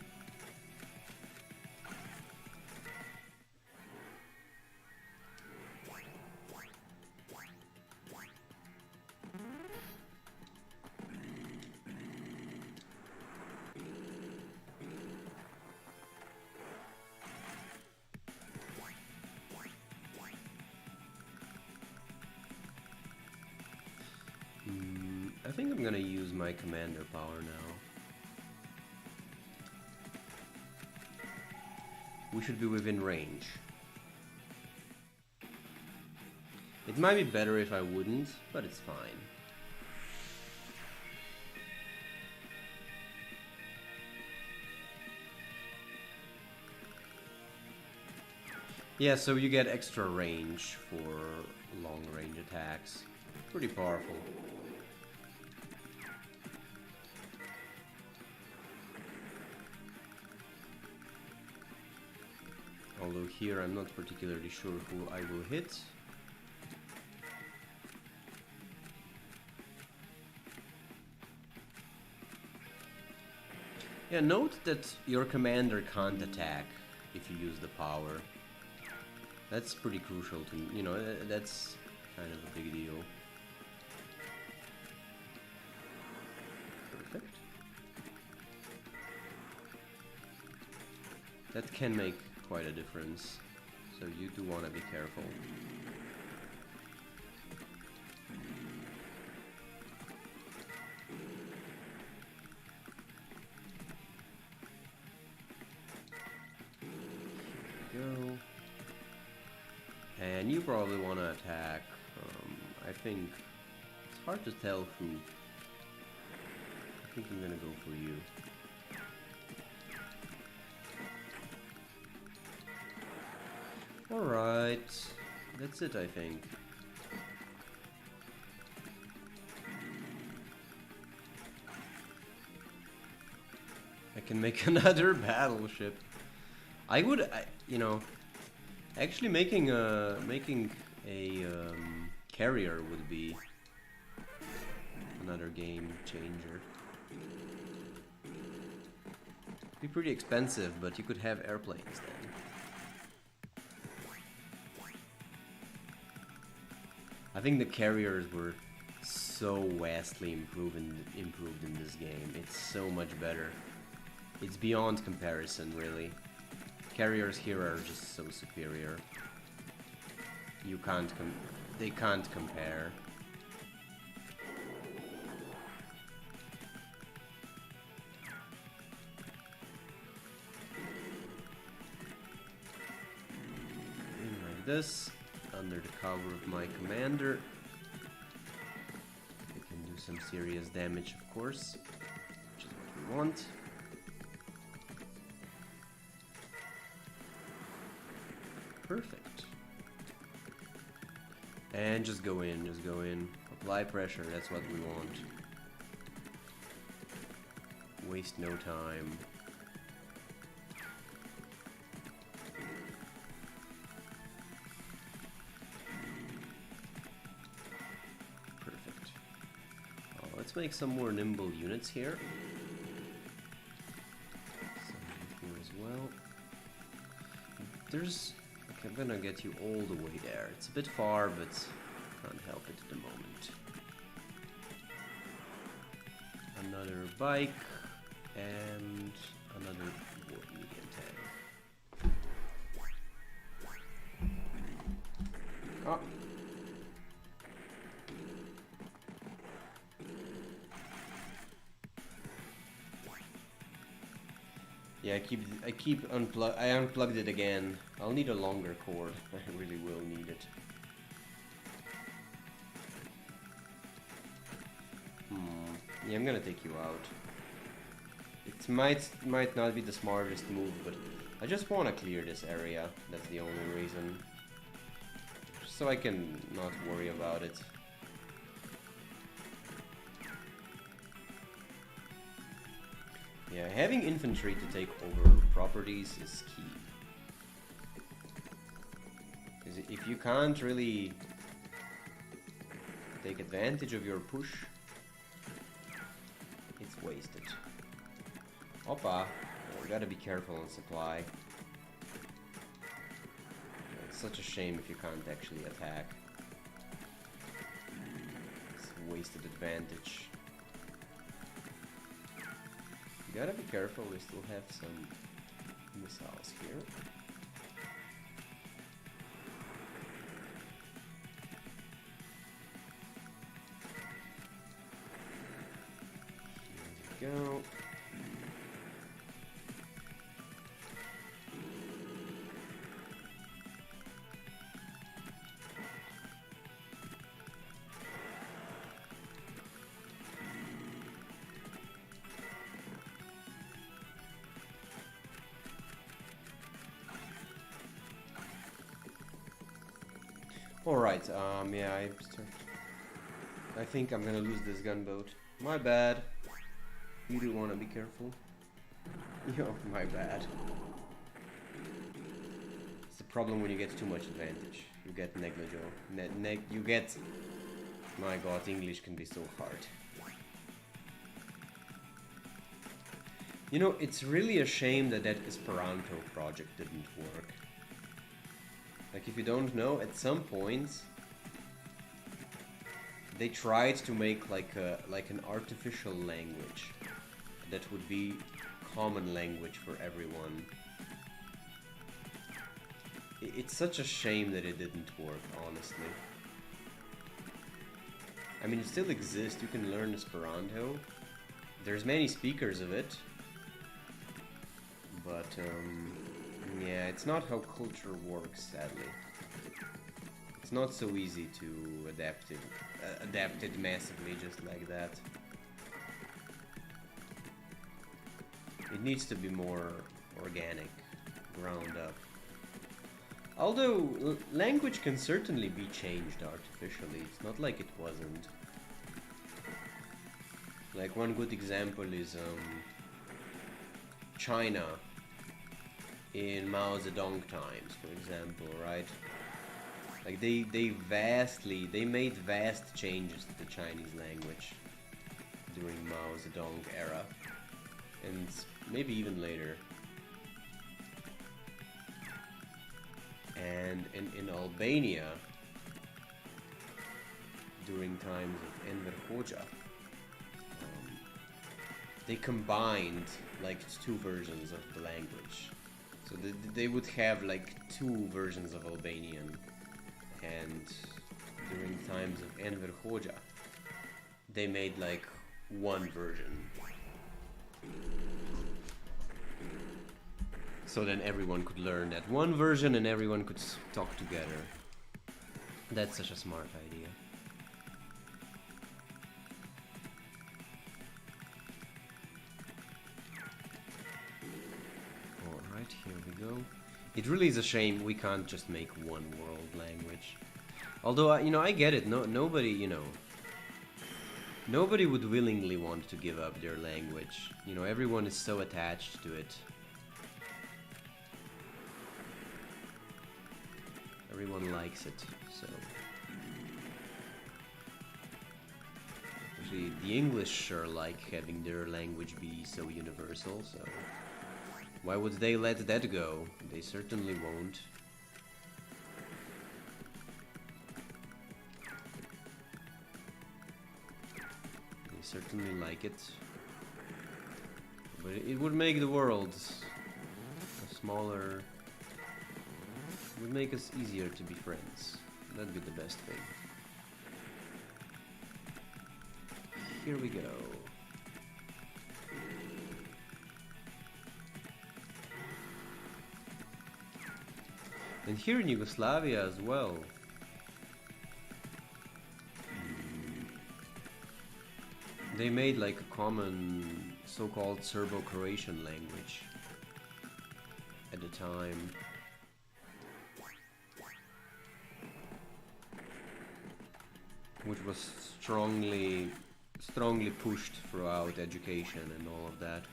I think I'm gonna use my commander power now. We should be within range. It might be better if I wouldn't, but it's fine. Yeah, so you get extra range for long range attacks. Pretty powerful. Although here I'm not particularly sure who I will hit. Yeah, note that your commander can't attack if you use the power. That's pretty crucial to, you know, that's kind of a big deal. Perfect. That can make quite a difference, so you do want to be careful. Here we go. And you probably want to attack, I think, it's hard to tell who. I think I'm gonna go for you. Alright, that's it, I think. I can make another battleship. I would, you know, actually making a carrier would be another game changer. Be pretty expensive, but you could have airplanes then. I think the carriers were so vastly improved in this game. It's so much better. It's beyond comparison, really. Carriers here are just so superior. You can't they can't compare. Like this. Under the cover of my commander. We can do some serious damage, of course, which is what we want. Perfect. And just go in, apply pressure, that's what we want. Waste no time. Perfect. Let's make some more nimble units here. Some here as well. There's... Okay, I'm gonna get you all the way there. It's a bit far, but can't help it at the moment. Another bike and another medium tank. Oh. Yeah, I unplugged it again. I'll need a longer cord. I really will need it. Yeah, I'm gonna take you out. It might not be the smartest move, but I just want to clear this area. That's the only reason. Just so I can not worry about it. Yeah, having infantry to take over properties is key. Because if you can't really take advantage of your push, it's wasted. Oppa! We gotta be careful on supply. It's such a shame if you can't actually attack. It's a wasted advantage. You gotta be careful, we still have some missiles here. Here we go. Alright, yeah, I think I'm gonna lose this gunboat. My bad. You do wanna be careful. Yo, my bad. It's the problem when you get too much advantage. You get negligible. You get... My god, English can be so hard. You know, it's really a shame that that Esperanto project didn't work. Like, if you don't know, at some point they tried to make like an artificial language that would be common language for everyone. It's such a shame that it didn't work, honestly. I mean, it still exists. You can learn Esperanto. There's many speakers of it, but yeah, it's not how culture works, sadly. It's not so easy to adapt it massively just like that. It needs to be more organic, ground up. Although, language can certainly be changed artificially. It's not like it wasn't. Like, one good example is China in Mao Zedong times, for example, right? Like they made vast changes to the Chinese language during Mao Zedong era, and maybe even later. And in Albania, during times of Enver Hoxha, they combined like two versions of the language. So they would have like two versions of Albanian, and during times of Enver Hoxha, they made like one version. So then everyone could learn that one version and everyone could talk together. That's such a smart idea. Alright, here we go. It really is a shame we can't just make one world language. Although, you know, I get it. Nobody, you know... Nobody would willingly want to give up their language. You know, everyone is so attached to it. Everyone likes it, so... Actually, the English are like having their language be so universal, so... Why would they let that go? They certainly won't. They certainly like it. But it would make the world a smaller... It would make us easier to be friends. That'd be the best thing. Here we go. And here in Yugoslavia as well. They made like a common so-called Serbo-Croatian language at the time. Which was strongly pushed throughout education and all of that.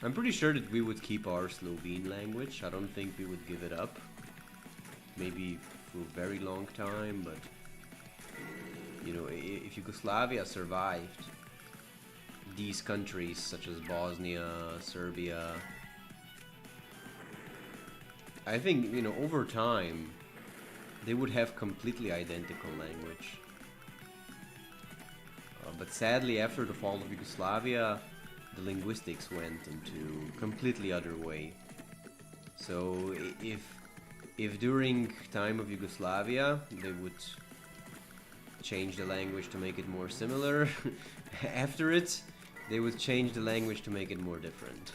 I'm pretty sure that we would keep our Slovene language. I don't think we would give it up. Maybe for a very long time, but you know, if Yugoslavia survived, these countries such as Bosnia, Serbia, I think, you know, over time they would have completely identical language. But sadly, after the fall of Yugoslavia, the linguistics went into completely other way. So if during time of Yugoslavia they would change the language to make it more similar, after it they would change the language to make it more different.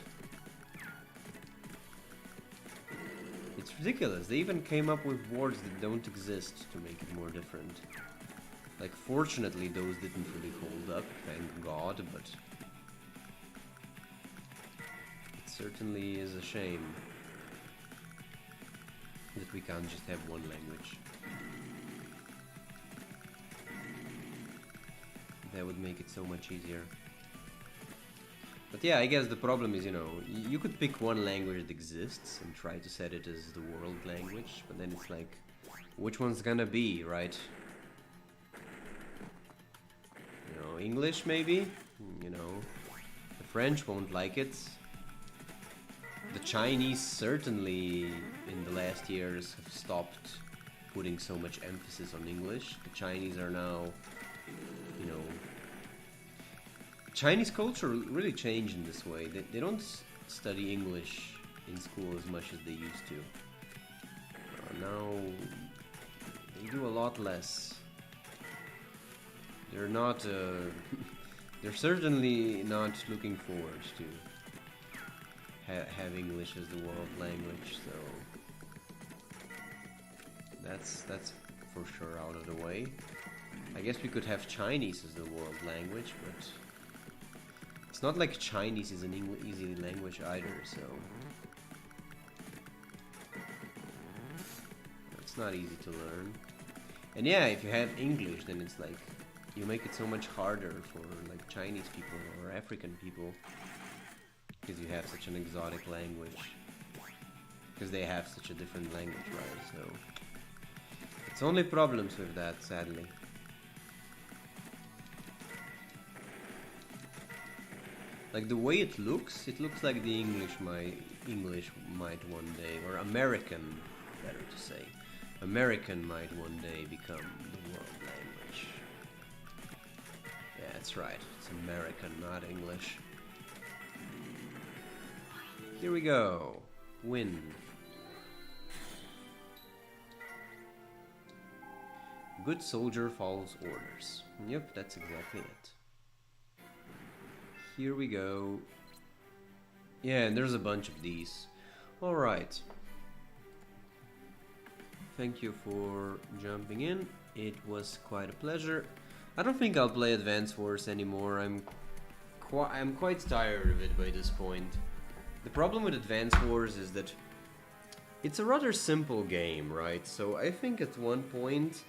It's ridiculous. They even came up with words that don't exist to make it more different. Like, fortunately those didn't really hold up, thank God, but it certainly is a shame that we can't just have one language. That would make it so much easier. But yeah, I guess the problem is, you know, you could pick one language that exists and try to set it as the world language, but then it's like, which one's gonna be, right? You know, English maybe? You know, the French won't like it. The Chinese certainly in the last years have stopped putting so much emphasis on English. The Chinese are now, you know, Chinese culture really changed in this way. They don't study English in school as much as they used to. Now they do a lot less. They're not. They're certainly not looking forward to have English as the world language. So that's for sure out of the way. I guess we could have Chinese as the world language, but it's not like Chinese is an easy language either, so it's not easy to learn. And yeah, if you have English, then it's like you make it so much harder for like Chinese people or African people, because you have such an exotic language, because they have such a different language, right? So it's only problems with that, sadly. Like the way it looks like the English might one day, or American, better to say, American might one day become the world language. Yeah, that's right. It's American, not English. Here we go. Win. Good soldier follows orders. Yep, that's exactly it. Here we go. Yeah, and there's a bunch of these. Alright. Thank you for jumping in. It was quite a pleasure. I don't think I'll play Advance Wars anymore. I'm quite tired of it by this point. The problem with Advance Wars is that it's a rather simple game, right? So I think at one point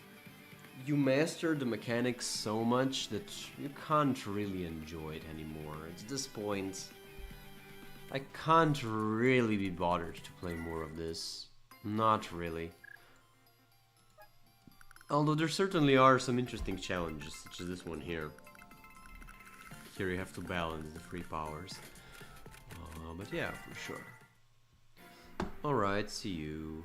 you master the mechanics so much that you can't really enjoy it anymore. At this point, I can't really be bothered to play more of this. Not really. Although there certainly are some interesting challenges, such as this one here. Here you have to balance the 3 powers. But yeah, for sure. Alright, see you.